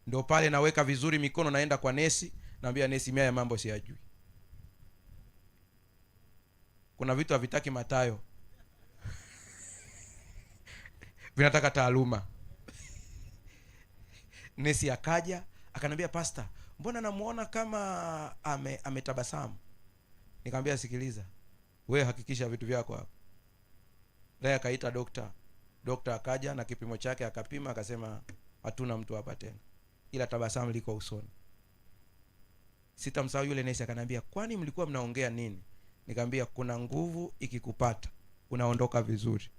Ndio pale naweka vizuri mikono, naenda kwa nesi, naambia nesi, mimi ya mambo siyajui. Kuna vitu havitaki Mathayo vinataka taaluma. Nesi akaja akanambia, Pastor, mbona namuona kama ametabasamu? Nikamwambia, sikiliza, wewe hakikisha vitu vyako hapo. Leo akaita dokta akaja na kipimo chake akapima, akasema hatuna mtu hapa tena, ila tabasamu liko usoni. Sitamsahau yule nesi akanambia, kwani mlikuwa mnaongea nini? Nikamwambia, kuna nguvu ikikupata unaondoka vizuri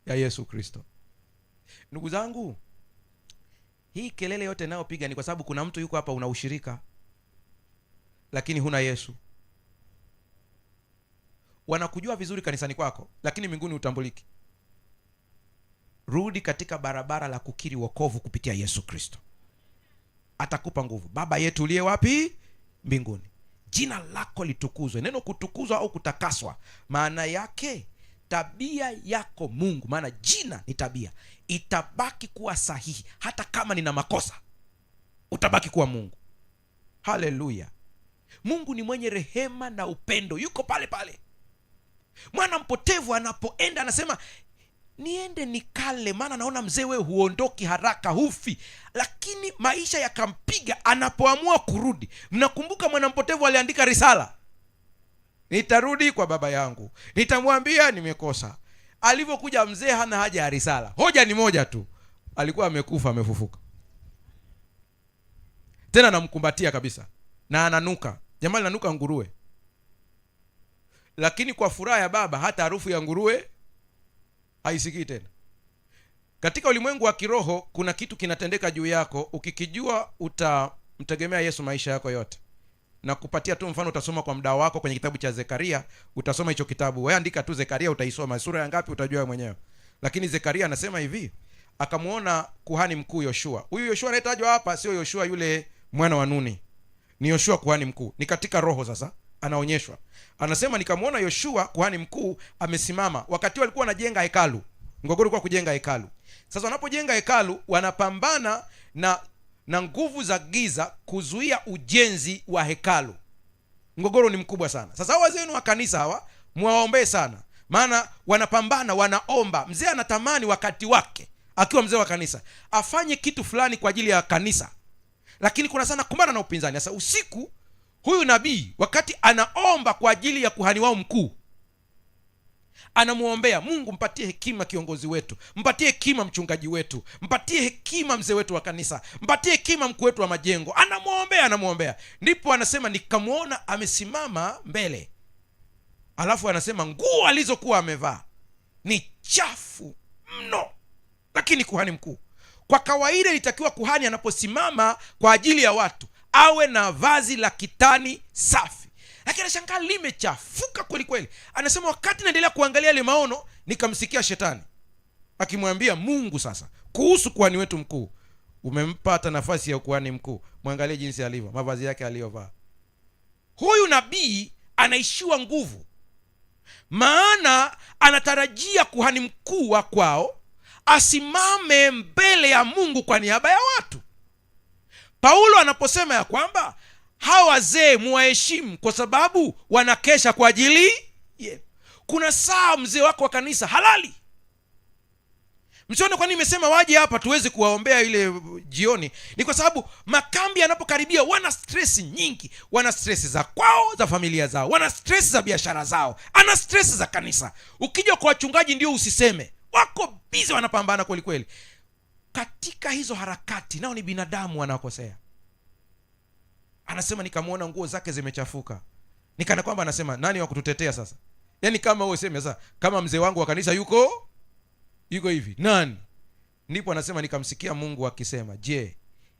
ya Yesu Kristo. Ndugu zangu, hii kelele yote nayopiga ni kwa sababu kuna mtu yuko hapa una ushirika lakini huna Yesu. Wanakujua vizuri kanisani kwako lakini mbinguni utambuliki. Rudi katika barabara la kukiri wokovu kupitia Yesu Kristo, atakupa nguvu. Baba yetu uliye wapi? Mbinguni, jina lako litukuzwe. Neno kutukuzwa au kutakaswa maana yake tabia yako Mungu, maana jina ni tabia, itabaki kuwa sahihi. Hata kama nina makosa utabaki kuwa Mungu. Haleluya. Mungu ni mwenye rehema na upendo, yuko pale pale. Mwana mpotevu anapoenda anasema, niende nikale, maana naona mzee wewe huondoki haraka, hufi. Lakini maisha yakampiga anapoamua kurudi. Mnakumbuka mwana mpotevu aliandika risala, nitarudi kwa baba yangu, nitamwambia nimekosa. Alivyokuja mzee hana haja ya risala, hoja ni moja tu, alikuwa amekufa amefufuka. Tena namkumbatia kabisa na ananuka. Jamaa ananuka nguruwe, lakini kwa furaha ya baba hata harufu ya nguruwe haisikii tena. Katika ulimwengu wa kiroho kuna kitu kinatendeka juu yako, ukikijua utamtegemea Yesu maisha yako yote. Na kupatia tu mfano, utasoma kwa muda wako kwenye kitabu cha Zekaria, utasoma hicho kitabu. Wewe andika tu Zekaria, utaisoma sura ya ngapi utajua mwenyewe. Lakini Zekaria anasema hivi, akamuona kuhani mkuu Yoshua. Huyu Yoshua anayetajwa hapa sio Yoshua yule mwana wa Nuni, ni Yoshua kuhani mkuu. Ni katika roho sasa anaonyeshwa. Anasema, nikamuona Yoshua kuhani mkuu amesimama. Wakati walikuwa wanajenga hekalu, mgogoro kwa kujenga hekalu. Sasa wanapojenga hekalu wanapambana na nguvu za giza kuzuia ujenzi wa hekalu. Mgogoro ni mkubwa sana. Sasa hawa wazee wa kanisa hawa muwaombee sana, maana wanapambana, wanaomba. Mzee anatamani wakati wake akiwa mzee wa kanisa afanye kitu fulani kwa ajili ya kanisa, lakini kuna sana kumbana na upinzani. Sasa usiku huyu nabii wakati anaomba kwa ajili ya kuhani wao mkuu, anamuombea Mungu, mpatie hekima kiongozi wetu, mpatie hekima mchungaji wetu, mpatie hekima mzee wetu wa kanisa, mpatie hekima mkuu wetu wa majengo. Anamuombea. Ndipo anasema, nikamuona amesimama mbele, alafu anasema nguo alizokuwa amevaa ni chafu mno. Lakini kuhani mkuu, kwa kawaida ilitakiwa kuhani anaposimama kwa ajili ya watu awe na vazi la kitani safi, lakini anashangaa limechafuka kweli kweli. Anasema, wakati naendelea kuangalia ile maono, nikamsikia shetani akimwambia Mungu sasa kuhusu kuhani wetu mkuu. Umempa hata nafasi ya kuhani mkuu, mwangalie jinsi alivyo, mavazi yake aliyovaa. Huyu nabii anaishiwa nguvu, maana anatarajia kuhani mkuu wa kwao asimame mbele ya Mungu kwa niaba ya watu. Paulo anaposema ya kwamba hawa wazee muwaheshimu kwa sababu wanakesha kwa ajili kuna saa mzee wako wa kanisa halali. Msione kwa nini nimesema waje hapa tuweze kuwaombea ile jioni, ni kwa sababu makambi yanapokaribia wana stress nyingi. Wana stress za kwao, za familia zao, wana stress za biashara zao, ana stress za kanisa. Ukija kwa wachungaji ndio usiseme, wako busy, wanapambana kweli kweli. Katika hizo harakati nao ni binadamu, wanakosea. Anasema nikamwona nguo zake zimechafuka, nikana kwamba anasema nani wa kututetea sasa? Yaani kama wewe useme sasa kama mzee wangu wa kanisa yuko hivi, nani? Ndipo anasema nikamsikia Mungu akisema, je,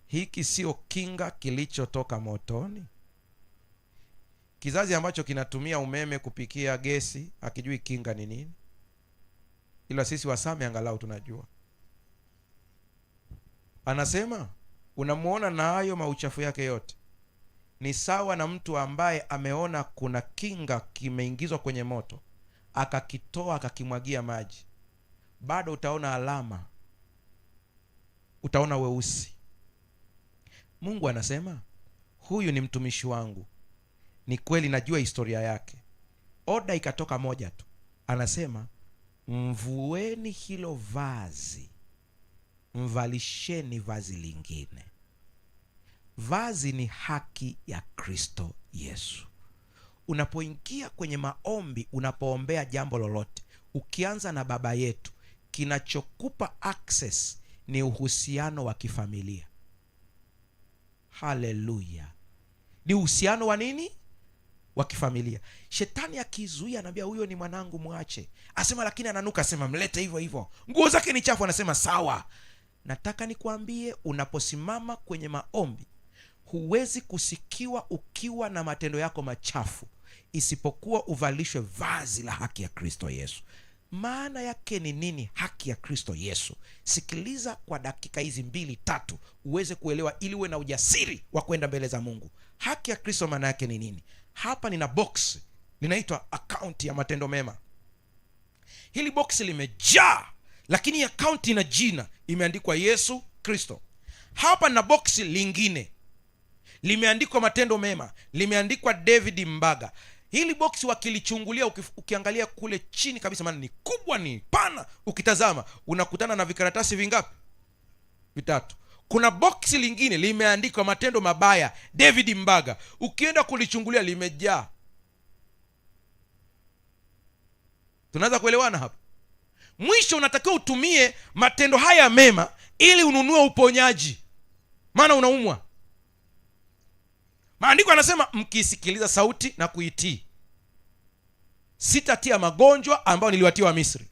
hiki sio kinga kilichotoka motoni? Kizazi ambacho kinatumia umeme kupikia gesi akijui kinga ni nini, ila sisi Wasame angalau tunajua. Anasema unamuona na hayo mauchafu yake yote, ni sawa na mtu ambaye ameona kuna kinga kimeingizwa kwenye moto, akakitoa akakimwagia maji. Bado utaona alama, utaona weusi. Mungu anasema huyu ni mtumishi wangu. Ni kweli najua historia yake. Oda ikatoka moja tu, anasema mvueni hilo vazi, mvalisheni vazi lingine. Vazi ni haki ya Kristo Yesu. Unapoingia kwenye maombi, unapoombea jambo lolote, ukianza na Baba yetu, kinachokupa access ni uhusiano wa kifamilia. Haleluya! Ni uhusiano wa nini? Wa kifamilia. Shetani akizuia anambia huyo ni mwanangu mwache. Asema lakini ananuka, asema mlete hivyo hivyo. Nguo zake ni chafu, anasema sawa. Nataka nikwambie, unaposimama kwenye maombi huwezi kusikiwa ukiwa na matendo yako machafu, isipokuwa uvalishwe vazi la haki ya Kristo Yesu. Maana yake ni nini haki ya Kristo Yesu? Sikiliza kwa dakika hizi 2-3 uweze kuelewa, ili uwe na ujasiri wa kwenda mbele za Mungu. Haki ya Kristo maana yake ni nini? Hapa nina box linaitwa account ya matendo mema. Hili box limejaa, lakini account ina jina, imeandikwa Yesu Kristo. Hapa na box lingine limeandikwa matendo mema, limeandikwa David Mbaga. Hili box wakilichungulia, ukiangalia kule chini kabisa, maana ni kubwa, ni pana, ukitazama unakutana na vikaratasi vingapi? 3. Kuna box lingine limeandikwa matendo mabaya David Mbaga. Ukienda kulichungulia limejaa. Tunaanza kuelewana hapa? Mwisho unatakiwa utumie matendo haya mema ili ununue uponyaji, maana unaumwa. Maandiko yanasema mkisikiliza sauti na kuitii, sitatia magonjwa ambayo niliwatia wa Misri.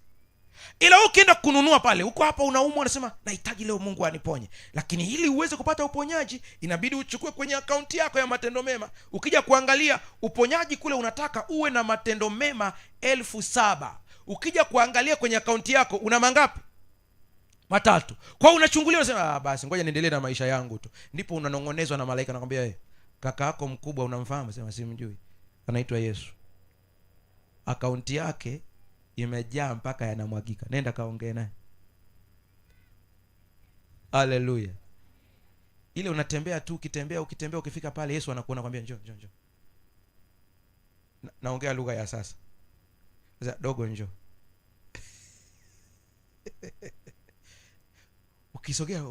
Ila ukienda kununua pale, uko hapa unaumwa, unasema nahitaji leo Mungu aniponye. Lakini ili uweze kupata uponyaji inabidi uchukue kwenye akaunti yako ya matendo mema. Ukija kuangalia uponyaji kule, unataka uwe na matendo mema 7,000. Ukija kuangalia kwenye akaunti yako una mangapi? 3. Kwa unachungulia, unasema basi ngoja niendelee na maisha yangu tu. Ndipo unanongonezwa na malaika, anakuambia kaka yako mkubwa unamfahamu? Sema simjui. Anaitwa Yesu. Akaunti yake imejaa mpaka yanamwagika, nenda kaongee naye. Haleluya! Ile unatembea tu, ukitembea ukifika pale Yesu anakuona, kwambia njoo. Naongea lugha ya sasa. Sasa dogo njoo. Ukisogea,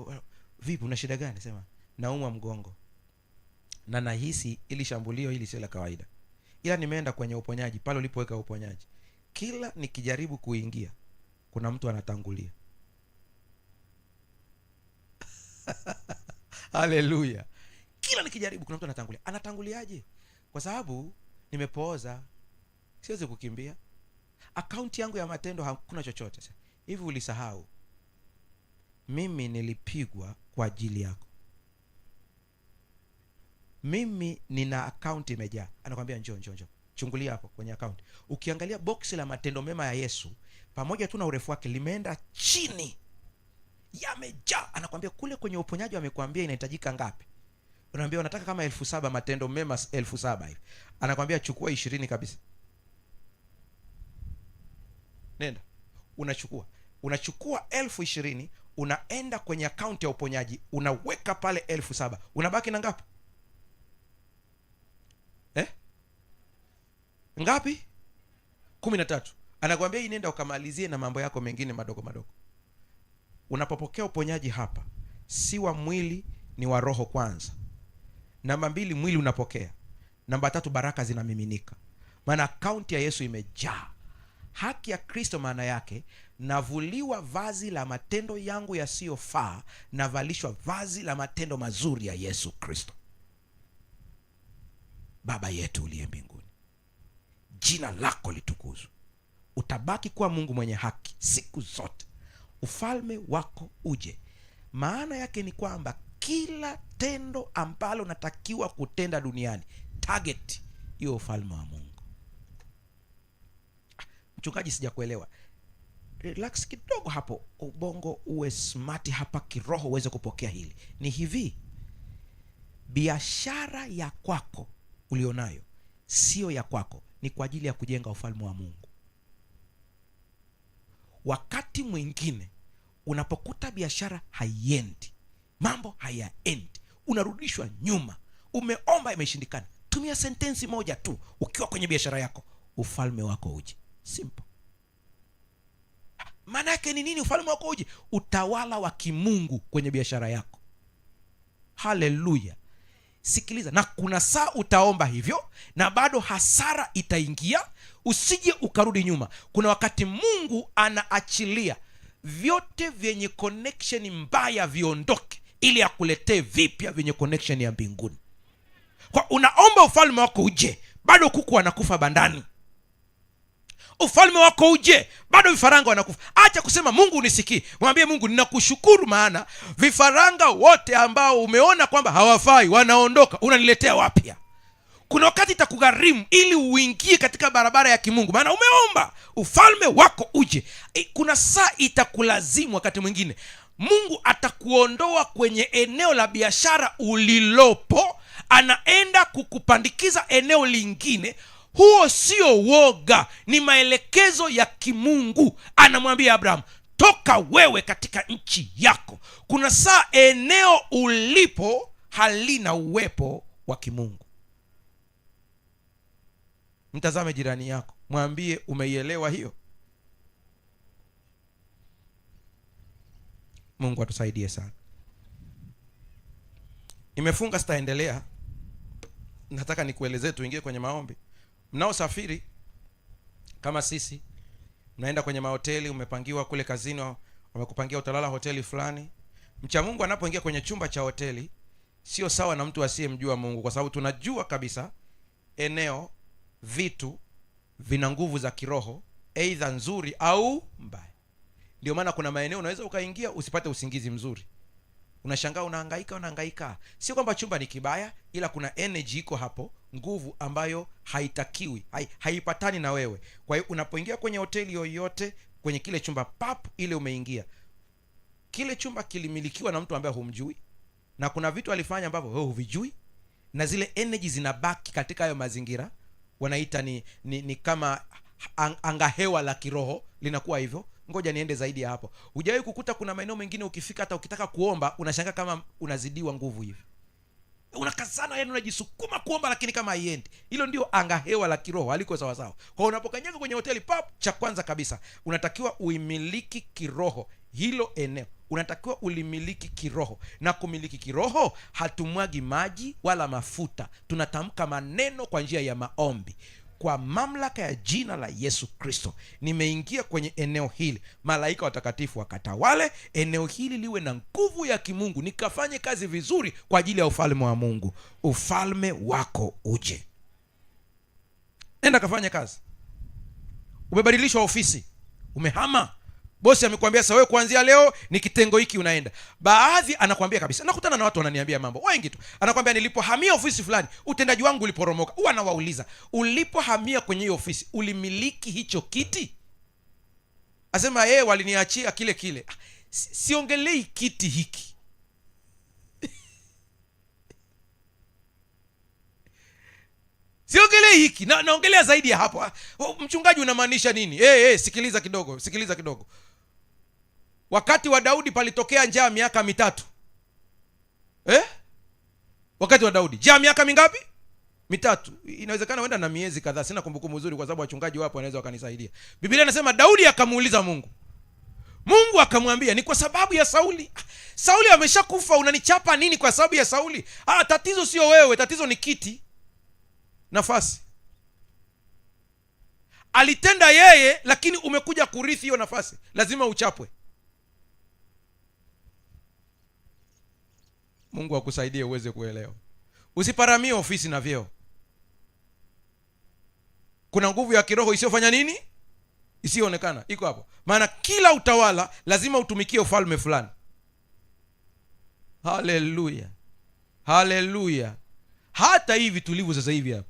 vipi, una shida gani? Sema naumwa mgongo na nahisi ili shambulio hili sio la kawaida, ila nimeenda kwenye uponyaji. Pale ulipoweka uponyaji, kila nikijaribu kuingia kuna mtu anatangulia. Haleluya! Kila nikijaribu kuna mtu anatangulia. Anatanguliaje? Kwa sababu nimepooza, siwezi kukimbia. Akaunti yangu ya matendo hakuna chochote. Hivi ulisahau mimi nilipigwa kwa ajili yako? Mimi nina akaunti imejaa. Anakuambia njoo. chungulia hapo kwenye account, ukiangalia boksi la matendo mema ya Yesu pamoja tu na urefu wake limeenda chini, yamejaa. Anakwambia kule kwenye uponyaji wamekwambia inahitajika ngapi, unaambia unataka kama 7,000 matendo mema 7,000 hivi, anakwambia chukua 20 kabisa, nenda unachukua 20,000, unaenda kwenye akaunti ya uponyaji, unaweka pale 7,000, unabaki na ngapi? Ngapi? 13. Anakuambia hii nenda ukamalizie na mambo yako mengine madogo madogo. Unapopokea uponyaji hapa, si wa mwili, ni wa roho kwanza. Namba 2, mwili unapokea. Namba 3, baraka zinamiminika. Maana akaunti ya Yesu imejaa. Haki ya Kristo maana yake navuliwa vazi la matendo yangu yasiyofaa, navalishwa vazi la matendo mazuri ya Yesu Kristo. Baba yetu uliye mbinguni, jina lako litukuzwe. Utabaki kuwa Mungu mwenye haki siku zote. Ufalme wako uje. Maana yake ni kwamba kila tendo ambalo natakiwa kutenda duniani, target hiyo ufalme wa Mungu. Mchungaji, sijakuelewa. Relax kidogo hapo, ubongo uwe smart hapa, kiroho uweze kupokea hili. Ni hivi, biashara ya kwako ulionayo sio ya kwako, ni kwa ajili ya kujenga ufalme wa Mungu. Wakati mwingine unapokuta biashara haiendi, mambo hayaendi, unarudishwa nyuma, umeomba imeshindikana, tumia sentensi moja tu ukiwa kwenye biashara yako: ufalme wako uje. Simple. Maana yake ni nini ufalme wako uje? Utawala wa kimungu kwenye biashara yako. Haleluya. Sikiliza, na kuna saa utaomba hivyo na bado hasara itaingia, usije ukarudi nyuma. Kuna wakati Mungu anaachilia vyote vyenye connection mbaya viondoke ili akuletee vipya vyenye connection ya mbinguni. Kwa unaomba ufalme wako uje, bado kuku wanakufa bandani. Ufalme wako uje, bado vifaranga wanakufa. Acha kusema Mungu unisikii. Mwambie Mungu, ninakushukuru maana vifaranga wote ambao umeona kwamba hawafai wanaondoka, unaniletea wapya. Kuna wakati itakugharimu ili uingie katika barabara ya kimungu, maana umeomba ufalme wako uje. Kuna saa itakulazimu wakati mwingine Mungu atakuondoa kwenye eneo la biashara ulilopo, anaenda kukupandikiza eneo lingine. Huo sio woga, ni maelekezo ya kimungu. Anamwambia Abraham, toka wewe katika nchi yako. Kuna saa eneo ulipo halina uwepo wa kimungu. Mtazame jirani yako, mwambie umeielewa hiyo. Mungu atusaidie sana. Nimefunga, sitaendelea. Nataka nikuelezee, tuingie kwenye maombi. Mnaosafiri kama sisi, mnaenda kwenye mahoteli, umepangiwa kule kazini, wamekupangia utalala hoteli fulani. Mcha Mungu anapoingia kwenye chumba cha hoteli sio sawa na mtu asiyemjua Mungu, kwa sababu tunajua kabisa eneo, vitu vina nguvu za kiroho, aidha nzuri au mbaya. Ndio maana kuna maeneo unaweza ukaingia usipate usingizi mzuri. Unashangaa, unahangaika. Sio kwamba chumba ni kibaya, ila kuna energy iko hapo, nguvu ambayo haitakiwi, haipatani na wewe. Kwa hiyo unapoingia kwenye hoteli yoyote, kwenye kile chumba ile umeingia, kile chumba kilimilikiwa na mtu ambaye humjui, na kuna vitu alifanya ambavyo wewe huvijui, na zile energy zinabaki katika hayo mazingira. Wanaita ni kama angahewa la kiroho, linakuwa hivyo. Ngoja niende zaidi ya hapo. Hujawahi kukuta kuna maeneo mengine ukifika hata ukitaka kuomba unashangaa kama unazidiwa nguvu hivi, unakazana, yani unajisukuma kuomba lakini kama haiendi. Hilo ndio angahewa la kiroho, aliko sawa sawa. Kwa unapokanyaga kwenye hoteli cha kwanza kabisa unatakiwa uimiliki kiroho hilo eneo, unatakiwa ulimiliki kiroho. Na kumiliki kiroho, hatumwagi maji wala mafuta, tunatamka maneno kwa njia ya maombi. Kwa mamlaka ya jina la Yesu Kristo, nimeingia kwenye eneo hili, malaika watakatifu wakatawale eneo hili, liwe na nguvu ya kimungu, nikafanye kazi vizuri kwa ajili ya ufalme wa Mungu. Ufalme wako uje. Nenda kafanye kazi. Umebadilishwa ofisi, umehama, Bosi amekwambia sasa wewe kuanzia leo ni kitengo hiki unaenda. Baadhi anakwambia kabisa, nakutana na watu wananiambia mambo wengi tu, anakwambia nilipohamia ofisi fulani utendaji wangu uliporomoka. Huwa anawauliza, ulipohamia kwenye hiyo ofisi ulimiliki hicho kiti? Asema yeye waliniachia kile kile. Siongelei kiti hiki siongelei hiki, naongelea zaidi ya hapo. Mchungaji unamaanisha nini? Sikiliza kidogo. Wakati wa Daudi palitokea njaa miaka 3. Wakati wa Daudi njaa miaka mingapi? 3. Inawezekana wenda na miezi kadhaa, sina kumbukumbu nzuri kwa sababu wachungaji wapo wanaweza wakanisaidia. Biblia inasema Daudi akamuuliza Mungu. Mungu akamwambia ni kwa sababu ya Sauli. Sauli ameshakufa, unanichapa nini kwa sababu ya Sauli? Tatizo sio wewe, tatizo ni kiti, nafasi. Alitenda yeye, lakini umekuja kurithi hiyo nafasi, lazima uchapwe. Mungu akusaidie uweze kuelewa. Usiparamie ofisi na vyeo. Kuna nguvu ya kiroho isiyofanya nini? Isiyoonekana iko hapo. Maana kila utawala lazima utumikie ufalme fulani. Haleluya. Hata hivi tulivyo sasa hivi hapa,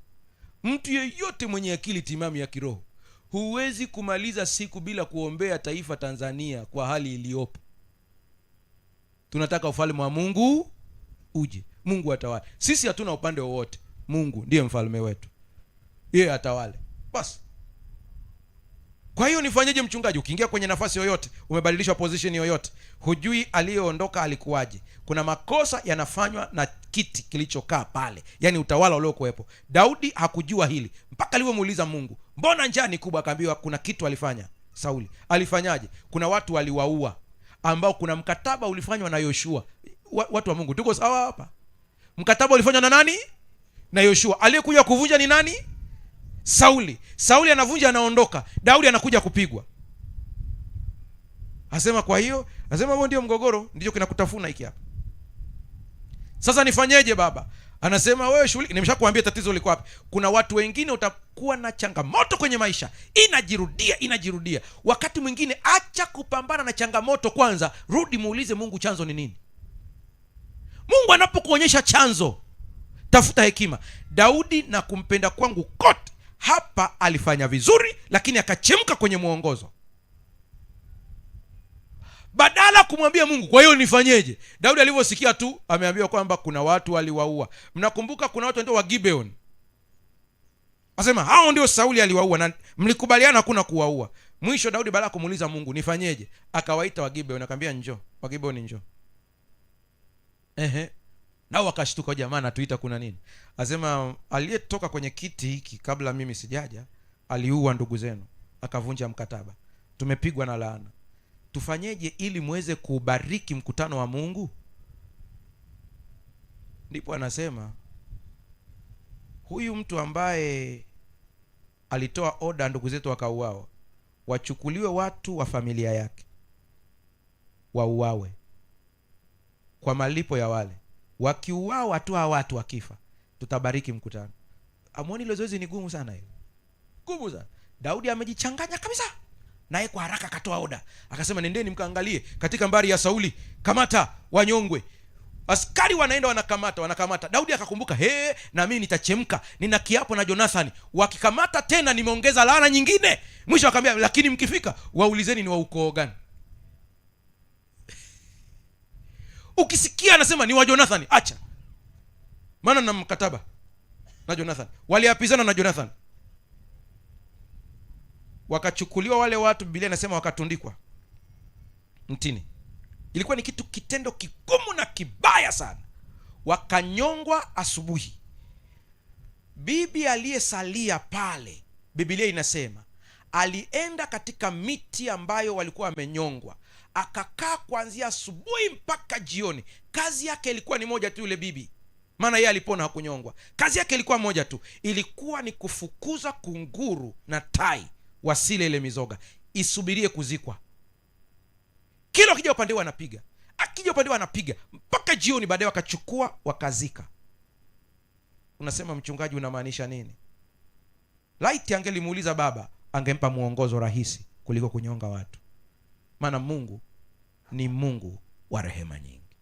mtu yeyote mwenye akili timamu ya kiroho, huwezi kumaliza siku bila kuombea taifa Tanzania kwa hali iliyopo. Tunataka ufalme wa Mungu uje, Mungu atawale. Sisi hatuna upande wowote, Mungu ndiye mfalme wetu, yeye atawale basi. Kwa hiyo nifanyeje mchungaji? Ukiingia kwenye nafasi yoyote, umebadilishwa position yoyote, hujui aliyoondoka alikuwaje. Kuna makosa yanafanywa na kiti kilichokaa pale, yani utawala uliokuwepo. Daudi hakujua hili mpaka alivyomuuliza Mungu, mbona njaa ni kubwa? Akaambiwa kuna kitu alifanya Sauli. Alifanyaje? Kuna watu waliwaua, ambao kuna mkataba ulifanywa na Yoshua. Watu wa Mungu, tuko sawa hapa? Mkataba ulifanywa na nani? Na Yoshua. Aliyekuja kuvunja ni nani? Sauli anavunja, anaondoka. Daudi anakuja kupigwa. Asema kwa hiyo, asema wewe ndio mgogoro, ndio kinakutafuna hiki hapa. Sasa nifanyeje baba? Anasema wewe shughuli, nimeshakwambia tatizo liko wapi. Kuna watu wengine utakuwa na changamoto kwenye maisha, inajirudia. Wakati mwingine acha kupambana na changamoto kwanza, rudi muulize Mungu chanzo ni nini. Mungu anapokuonyesha chanzo, tafuta hekima. Daudi na kumpenda kwangu kote, hapa alifanya vizuri, lakini akachemka kwenye mwongozo. Badala kumwambia Mungu kwa hiyo nifanyeje, Daudi alivyosikia tu ameambiwa kwamba kuna watu waliwaua. Mnakumbuka kuna watu ndio wa Gibeon, asema hao ndio Sauli aliwaua na mlikubaliana hakuna kuwaua. Mwisho Daudi baada ya kumuuliza Mungu nifanyeje, akawaita wa Gibeon, akamwambia njoo. Wa Gibeon njoo. Nao wakashtuka, jamaa natuita kuna nini? Asema aliyetoka kwenye kiti hiki kabla mimi sijaja aliua ndugu zenu, akavunja mkataba, tumepigwa na laana. Tufanyeje ili muweze kubariki mkutano wa Mungu? Ndipo anasema huyu mtu ambaye alitoa oda ndugu zetu wakauawa, wachukuliwe watu wa familia yake wauawe kwa malipo ya wale wakiuawa tu. Watu wakifa tutabariki mkutano. Amoni ile zoezi ni gumu sana hilo, gumu sana. Daudi amejichanganya kabisa, naye kwa haraka akatoa oda, akasema nendeni mkaangalie katika mbari ya Sauli, kamata wanyongwe. Askari wanaenda wanakamata. Daudi akakumbuka, na mimi nitachemka, nina kiapo na Jonathani, wakikamata tena nimeongeza laana nyingine. Mwisho akamwambia lakini mkifika waulizeni ni wa ukoo gani. Ukisikia anasema ni wa Jonathani, acha, maana na mkataba na Jonathani, waliapizana na Jonathani. Wakachukuliwa wale watu, Biblia inasema wakatundikwa mtini. Ilikuwa ni kitendo kigumu na kibaya sana. Wakanyongwa asubuhi. Bibi aliyesalia pale, Biblia inasema alienda katika miti ambayo walikuwa wamenyongwa, akakaa kuanzia asubuhi mpaka jioni. Kazi yake ilikuwa ni moja tu, yule bibi, maana yeye alipona, hakunyongwa. Kazi yake ilikuwa moja tu, ilikuwa ni kufukuza kunguru na tai wasile ile mizoga, isubirie kuzikwa. Kila akija upande anapiga, akija upande anapiga mpaka jioni. Baadaye wakachukua wakazika. Unasema mchungaji unamaanisha nini? Laiti angelimuuliza baba, angempa muongozo rahisi kuliko kunyonga watu. maana Mungu ni Mungu wa rehema nyingi.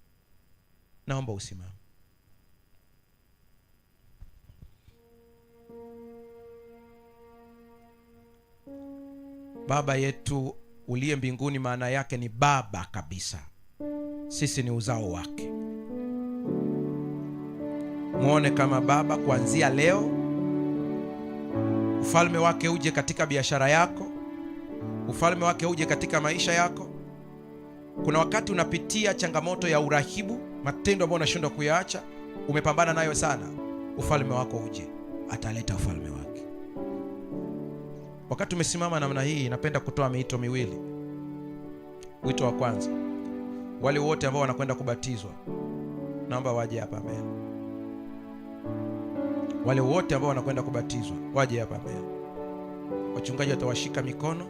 Naomba usimame. Baba yetu uliye mbinguni, maana yake ni baba kabisa. Sisi ni uzao wake. Muone kama baba kuanzia leo. Ufalme wake uje katika biashara yako. Ufalme wake uje katika maisha yako. Kuna wakati unapitia changamoto ya urahibu, matendo ambayo unashindwa kuyaacha, umepambana nayo sana. Ufalme wako uje, ataleta ufalme wake. Wakati umesimama namna hii, napenda kutoa miito miwili. Wito wa kwanza, wale wote ambao wanakwenda kubatizwa, naomba waje hapa mbele. Wale wote ambao wanakwenda kubatizwa waje hapa mbele. Wachungaji watawashika mikono.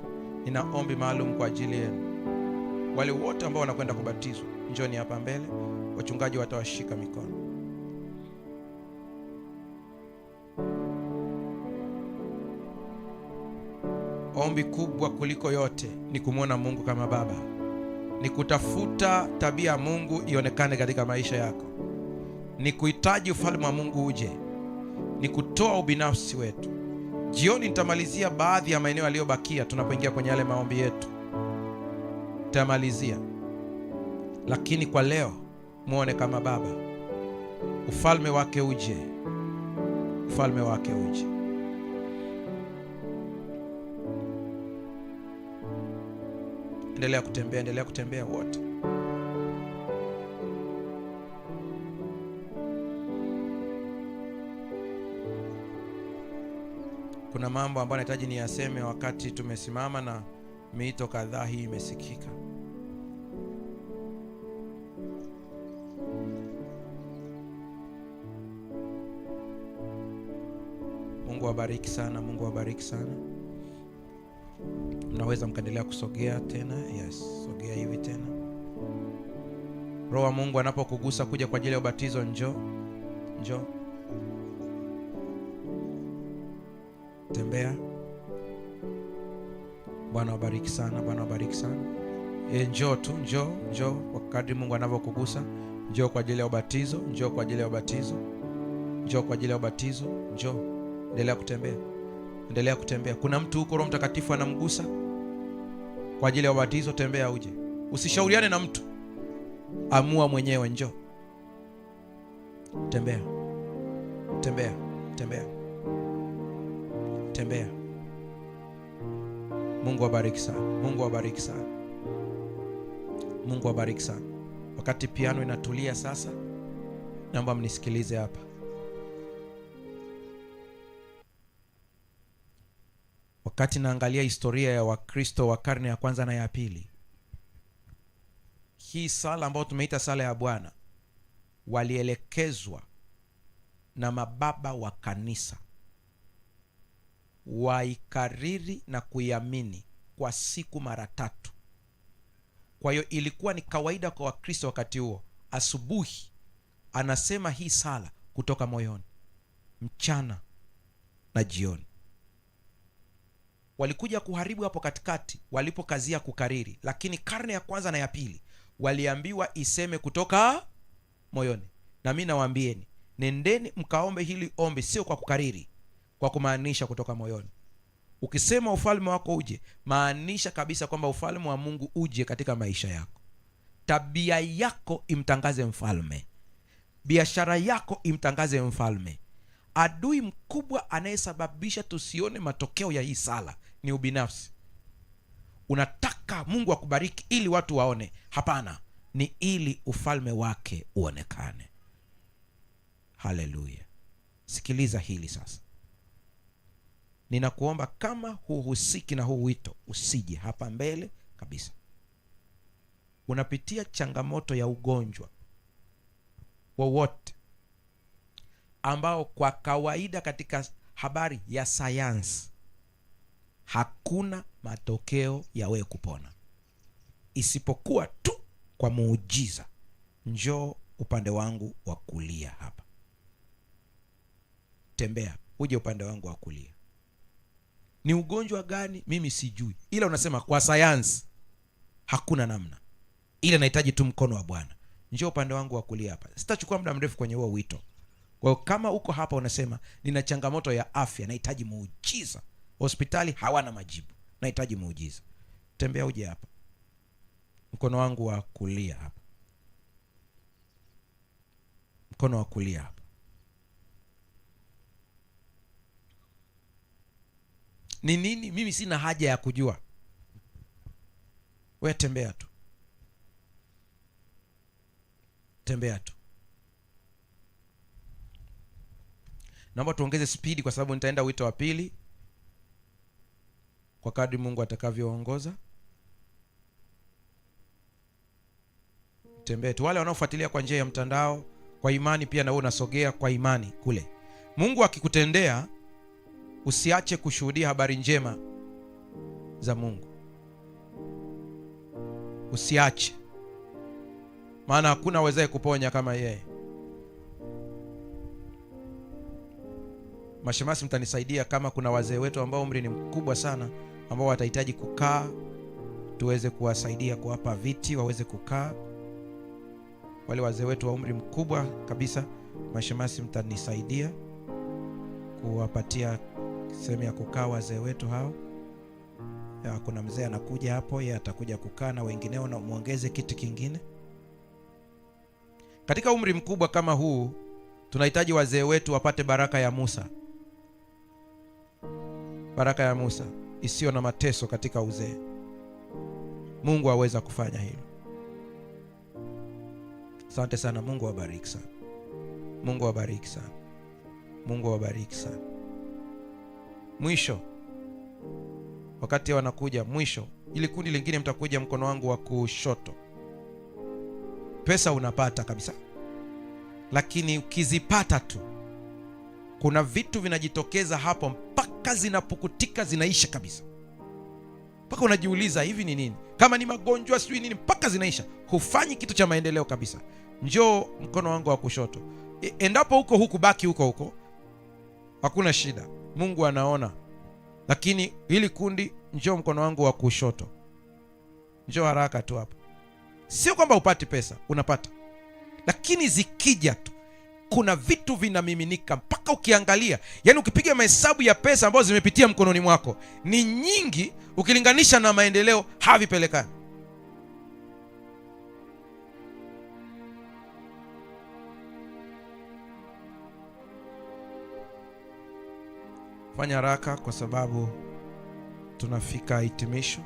Nina ombi maalum kwa ajili yenu. Wale wote ambao wanakwenda kubatizwa, njoni hapa mbele. Wachungaji watawashika mikono. Ombi kubwa kuliko yote ni kumwona Mungu kama baba. Ni kutafuta tabia ya Mungu ionekane katika maisha yako. Ni kuhitaji ufalme wa Mungu uje. Ni kutoa ubinafsi wetu. Jioni nitamalizia baadhi ya maeneo yaliyobakia tunapoingia kwenye yale maombi yetu. Nitamalizia. Lakini kwa leo muone kama baba. Ufalme wake uje. Ufalme wake uje. Endelea kutembea, endelea kutembea wote. Kuna mambo ambayo nahitaji niyaseme wakati tumesimama na miito kadhaa hii imesikika. Mungu awabariki sana, Mungu awabariki sana. Mnaweza mkaendelea kusogea tena. Yes, sogea hivi tena. Roho wa Mungu anapokugusa kuja kwa ajili ya ubatizo, njoo. Njoo. Tembea. Bwana wabariki sana, Bwana wabariki sana. Njoo tu, njoo kwa kadri Mungu anavyokugusa. Njoo kwa ajili ya ubatizo, njoo kwa ajili ya ubatizo. Njoo kwa ajili ya ubatizo, njoo. Endelea kutembea. Endelea kutembea. Kuna mtu huko Roho Mtakatifu anamgusa kwa ajili ya ubatizo, tembea uje. Usishauriane na mtu. Amua mwenyewe, njoo. Tembea. Tembea. Tembea. Tembea. Mungu awabariki sana. Mungu awabariki sana. Mungu awabariki sana. Wakati piano inatulia sasa, naomba mnisikilize hapa. Wakati naangalia historia ya Wakristo wa karne ya kwanza na ya pili, hii sala ambayo tumeita sala ya Bwana, walielekezwa na mababa wa kanisa waikariri na kuiamini kwa siku mara 3. Kwa hiyo ilikuwa ni kawaida kwa Wakristo wakati huo. Asubuhi anasema hii sala kutoka moyoni, mchana na jioni. Walikuja kuharibu hapo katikati walipokazia kukariri, lakini karne ya kwanza na ya pili waliambiwa iseme kutoka moyoni. Na mimi nawaambieni, nendeni mkaombe hili ombi, sio kwa kukariri, kwa kumaanisha kutoka moyoni. Ukisema ufalme wako uje, maanisha kabisa kwamba ufalme wa Mungu uje katika maisha yako. Tabia yako imtangaze mfalme. Biashara yako imtangaze mfalme. Adui mkubwa anayesababisha tusione matokeo ya hii sala ni ubinafsi. Unataka Mungu akubariki ili watu waone. Hapana, ni ili ufalme wake uonekane. Haleluya. Sikiliza hili sasa. Ninakuomba kama huhusiki na huu wito, usije hapa mbele kabisa. Unapitia changamoto ya ugonjwa wowote ambao kwa kawaida katika habari ya sayansi hakuna matokeo ya wewe kupona, isipokuwa tu kwa muujiza, njoo upande wangu wa kulia hapa. Tembea uje upande wangu wa kulia. Ni ugonjwa gani mimi sijui, ila unasema kwa sayansi hakuna namna. Ile nahitaji tu mkono wa Bwana. Njoo upande wangu wa kulia hapa. Sitachukua muda mrefu kwenye huo wito. Kwa hiyo kama uko hapa unasema nina changamoto ya afya, nahitaji muujiza. Hospitali hawana majibu, nahitaji muujiza. Tembea uje hapa. Mkono wangu wa kulia hapa. Mkono wa kulia hapa. Ni nini? Mimi sina haja ya kujua. Wewe tembea tu. Tembea tu. Naomba tuongeze spidi kwa sababu nitaenda wito wa pili kwa kadri Mungu atakavyoongoza. Tembea tu. Wale wanaofuatilia kwa njia ya mtandao, kwa imani pia na wewe unasogea kwa imani kule. Mungu akikutendea, usiache kushuhudia habari njema za Mungu. Usiache. Maana hakuna awezaye kuponya kama yeye. Mashemasi, mtanisaidia kama kuna wazee wetu ambao umri ni mkubwa sana ambao watahitaji kukaa, tuweze kuwasaidia kuwapa viti waweze kukaa. Wale wazee wetu wa umri mkubwa kabisa, mashemasi, mtanisaidia kuwapatia sehemu ya kukaa wazee wetu hao. Ya, kuna mzee anakuja hapo, yeye atakuja kukaa na wengineo, na muongeze kiti kingine. Katika umri mkubwa kama huu tunahitaji wazee wetu wapate baraka ya Musa. Baraka ya Musa isiyo na mateso katika uzee. Mungu aweza kufanya hilo. Asante sana. Mungu awabariki sana. Mungu awabariki sana. Mungu awabariki sana. Mwisho, wakati wanakuja mwisho, ili kundi lingine mtakuja mkono wangu wa kushoto. Pesa unapata kabisa, lakini ukizipata tu kuna vitu vinajitokeza hapo mpaka zinapukutika, zinaisha kabisa. Mpaka unajiuliza hivi ni nini? Kama ni magonjwa sijui nini, mpaka zinaisha. Hufanyi kitu cha maendeleo kabisa. Njoo mkono wangu wa kushoto. Endapo huko huku, baki huko huko, hakuna shida, Mungu anaona. Lakini hili kundi, njoo mkono wangu wa kushoto. Njoo haraka tu hapa. Sio kwamba upati pesa, unapata. Lakini zikija tu kuna vitu vinamiminika mpaka ukiangalia, yani ukipiga mahesabu ya pesa ambazo zimepitia mkononi mwako ni nyingi ukilinganisha na maendeleo havipelekani. Fanya haraka kwa sababu tunafika hitimisho.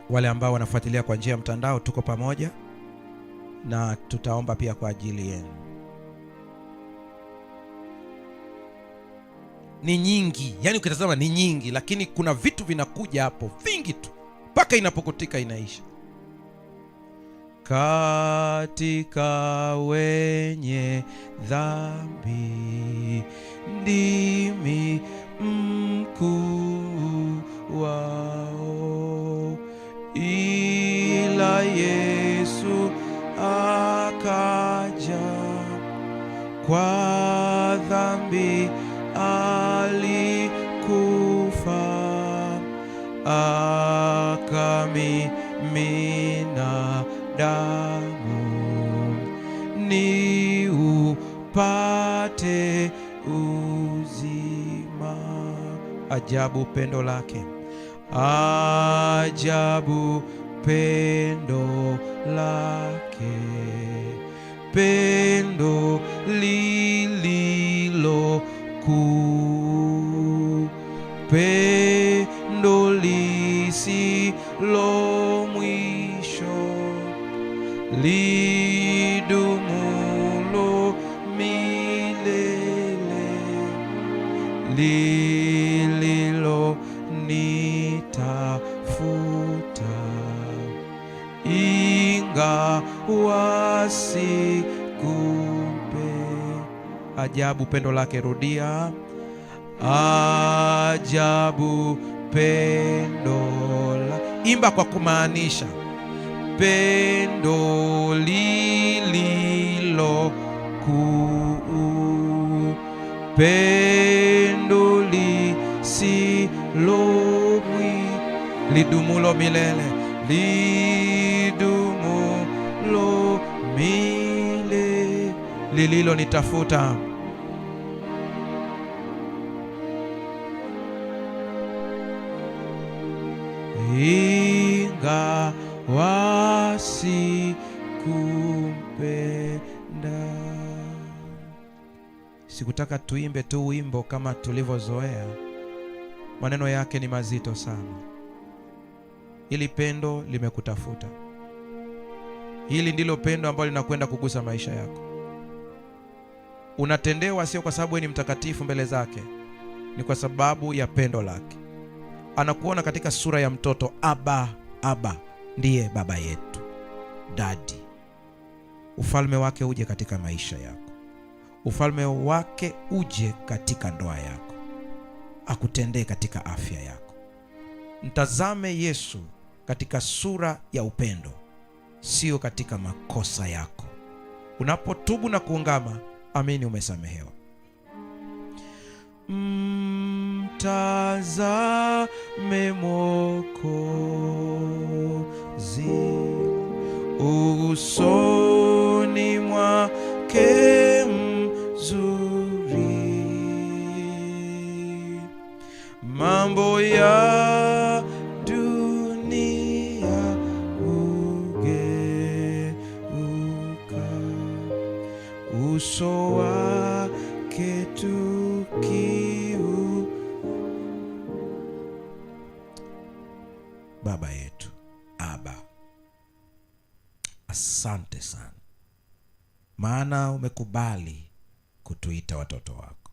Wale ambao wanafuatilia kwa njia ya mtandao, tuko pamoja na tutaomba pia kwa ajili yenu. Ni nyingi, yani ukitazama ni nyingi, lakini kuna vitu vinakuja hapo vingi tu mpaka inapokutika inaisha. Katika wenye dhambi ndimi mkuu wao, ila Yesu akaja, kwa dhambi alikufa, akamimina damu ni upate uzima. Ajabu pendo lake, ajabu pendo lake, pendo lililo kuu, pendo lisilo mwisho, lidumulo milele, lililo nitafuta ingawa sikumpe. Ajabu pendo lake. Rudia. Ajabu pendo la. Imba kwa kumaanisha. Pendo lililo kuu, pendo li lidumulo milele, lidumulo milele, lililo nitafuta. Ingawa sikumpenda. Sikutaka tuimbe tu wimbo kama tulivyozoea. Maneno yake ni mazito sana. Hili pendo limekutafuta. Hili ndilo pendo ambalo linakwenda kugusa maisha yako. Unatendewa sio kwa sababu ni mtakatifu mbele zake, ni kwa sababu ya pendo lake. Anakuona katika sura ya mtoto. Aba, Aba ndiye baba yetu, Daddy. Ufalme wake uje katika maisha yako. Ufalme wake uje katika ndoa yako. Akutendee katika afya yako. Mtazame Yesu katika sura ya upendo, sio katika makosa yako. Unapotubu na kuungama, amini umesamehewa. Mtazame Mwokozi usoni mwake mzuri, mambo ya dunia hugeuka, uso wake Baba yetu, Aba, asante sana, maana umekubali kutuita watoto wako.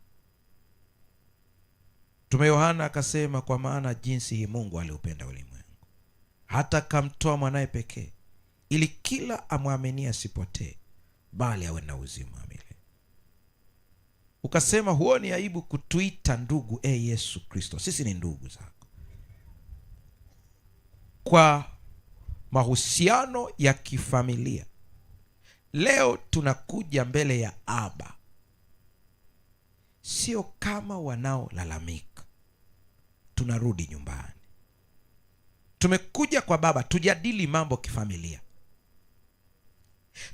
Mtume Yohana akasema, kwa maana jinsi hii Mungu aliupenda ulimwengu hata kamtoa mwanae pekee, ili kila amwaminie asipotee, bali awe na uzima wa milele. Ukasema huoni aibu kutuita ndugu, Yesu Kristo, sisi ni ndugu zako. Kwa mahusiano ya kifamilia, leo tunakuja mbele ya Aba, sio kama wanaolalamika. Tunarudi nyumbani. Tumekuja kwa Baba tujadili mambo kifamilia.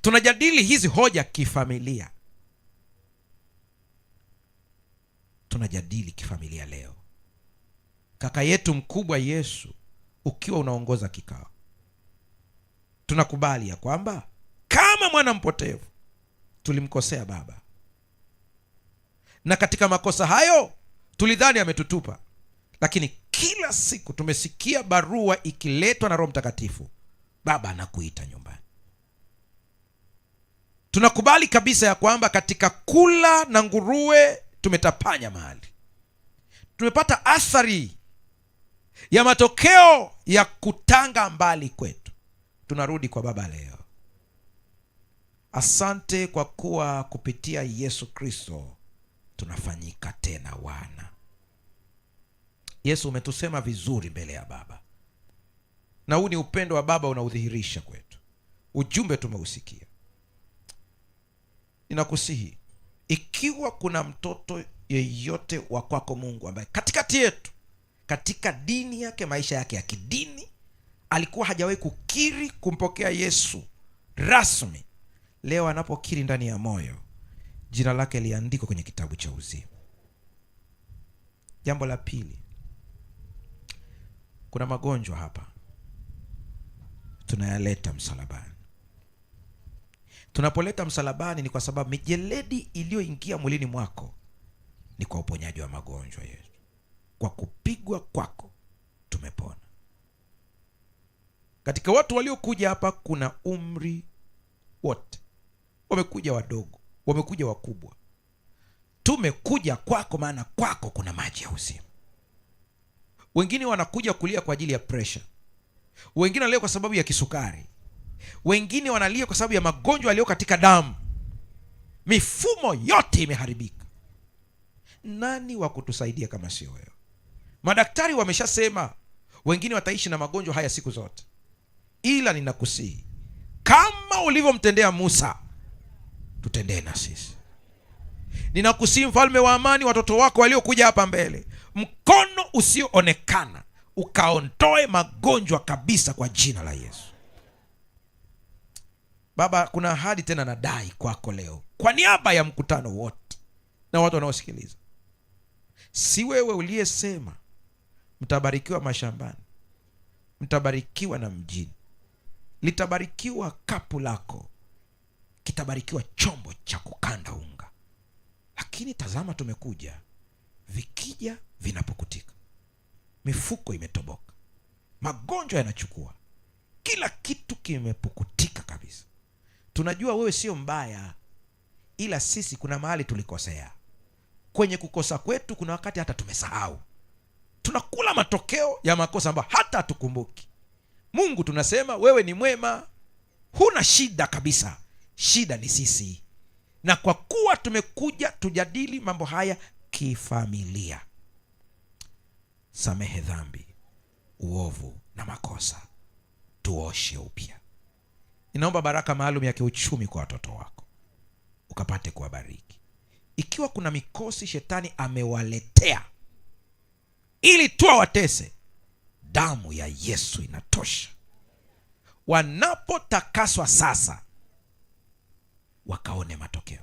Tunajadili hizi hoja kifamilia. Tunajadili kifamilia leo. Kaka yetu mkubwa Yesu, ukiwa unaongoza kikao, tunakubali ya kwamba kama mwana mpotevu tulimkosea Baba, na katika makosa hayo tulidhani ametutupa, lakini kila siku tumesikia barua ikiletwa na Roho Mtakatifu, Baba anakuita nyumbani. Tunakubali kabisa ya kwamba katika kula na nguruwe tumetapanya mahali, tumepata athari ya matokeo ya kutanga mbali kwetu. Tunarudi kwa Baba leo. Asante kwa kuwa kupitia Yesu Kristo tunafanyika tena wana. Yesu, umetusema vizuri mbele ya Baba, na huu ni upendo wa Baba unaudhihirisha kwetu. Ujumbe tumeusikia. Ninakusihi, ikiwa kuna mtoto yeyote wa kwako Mungu ambaye katikati yetu, katika dini yake, maisha yake ya kidini, alikuwa hajawahi kukiri kumpokea Yesu rasmi, leo anapokiri ndani ya moyo, jina lake liandikwe kwenye kitabu cha uzima. Jambo la pili, kuna magonjwa hapa tunayaleta msalabani. Tunapoleta msalabani ni kwa sababu mijeledi iliyoingia mwilini mwako ni kwa uponyaji wa magonjwa yetu. Kwa kupigwa kwako tumepona. Katika watu waliokuja hapa kuna umri wote, wamekuja wadogo, wamekuja wakubwa. Tumekuja kwako maana kwako kuna maji ya uzima. Wengine wanakuja kulia kwa ajili ya pressure, wengine wanalia kwa sababu ya kisukari, wengine wanalia kwa sababu ya magonjwa yaliyo katika damu. Mifumo yote imeharibika. Nani wa kutusaidia kama sio wewe? Madaktari wameshasema wengine wataishi na magonjwa haya siku zote, ila ninakusihi, kama ulivyomtendea Musa, tutendee na sisi. Ninakusihi mfalme wa amani, watoto wako waliokuja hapa mbele, mkono usioonekana ukaondoe magonjwa kabisa kwa jina la Yesu. Baba, kuna ahadi tena nadai kwako leo kwa niaba ya mkutano wote na watu wanaosikiliza. Si wewe uliyesema mtabarikiwa mashambani, mtabarikiwa na mjini, litabarikiwa kapu lako, kitabarikiwa chombo cha kukanda unga. Lakini tazama, tumekuja, vikija vinapukutika, mifuko imetoboka, magonjwa yanachukua, kila kitu kimepukutika kabisa. Tunajua wewe sio mbaya, ila sisi kuna mahali tulikosea. Kwenye kukosa kwetu kuna wakati hata tumesahau, tunakula matokeo ya makosa ambayo hata hatukumbuki. Mungu, tunasema wewe ni mwema, huna shida kabisa. Shida ni sisi, na kwa kuwa tumekuja tujadili mambo haya kifamilia, samehe dhambi, uovu na makosa, tuoshe upya. Ninaomba baraka maalum ya kiuchumi kwa watoto wako, ukapate kuwabariki. Ikiwa kuna mikosi shetani amewaletea ili tu watese, damu ya Yesu inatosha. Wanapotakaswa sasa, wakaone matokeo.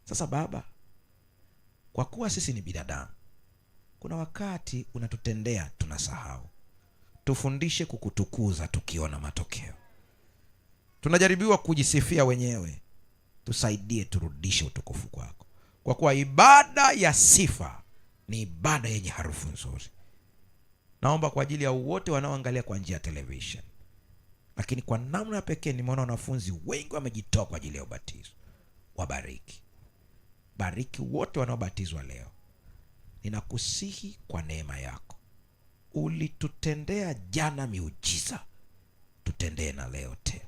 Sasa Baba, kwa kuwa sisi ni binadamu, kuna wakati unatutendea tunasahau. Tufundishe kukutukuza tukiona matokeo. Tunajaribiwa kujisifia wenyewe, tusaidie turudishe utukufu kwako, kwa kuwa ibada ya sifa ni ibada yenye harufu nzuri. Naomba kwa ajili ya wote wanaoangalia kwa njia ya television, lakini kwa namna ya pekee nimeona wanafunzi wengi wamejitoa kwa ajili ya ubatizo. Wabariki, bariki wote wanaobatizwa leo. Ninakusihi kwa neema yako, ulitutendea jana miujiza, tutendee na leo tena.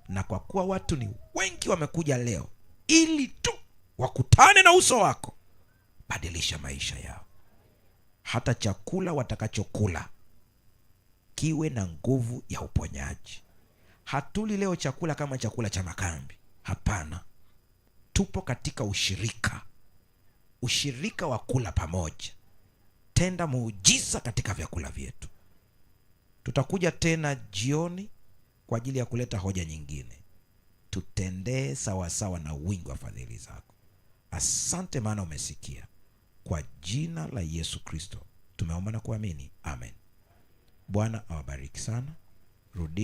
Na kwa kuwa watu ni wengi wamekuja leo ili tu wakutane na uso wako, badilisha maisha yao. Hata chakula watakachokula kiwe na nguvu ya uponyaji. Hatuli leo chakula kama chakula cha makambi, hapana. Tupo katika ushirika wa kula pamoja. Tenda muujiza katika vyakula vyetu. Tutakuja tena jioni kwa ajili ya kuleta hoja nyingine. Tutendee sawasawa na wingi wa fadhili zako. Asante maana umesikia. Kwa jina la Yesu Kristo tumeomba na kuamini, amen. Bwana awabariki sana. Rudi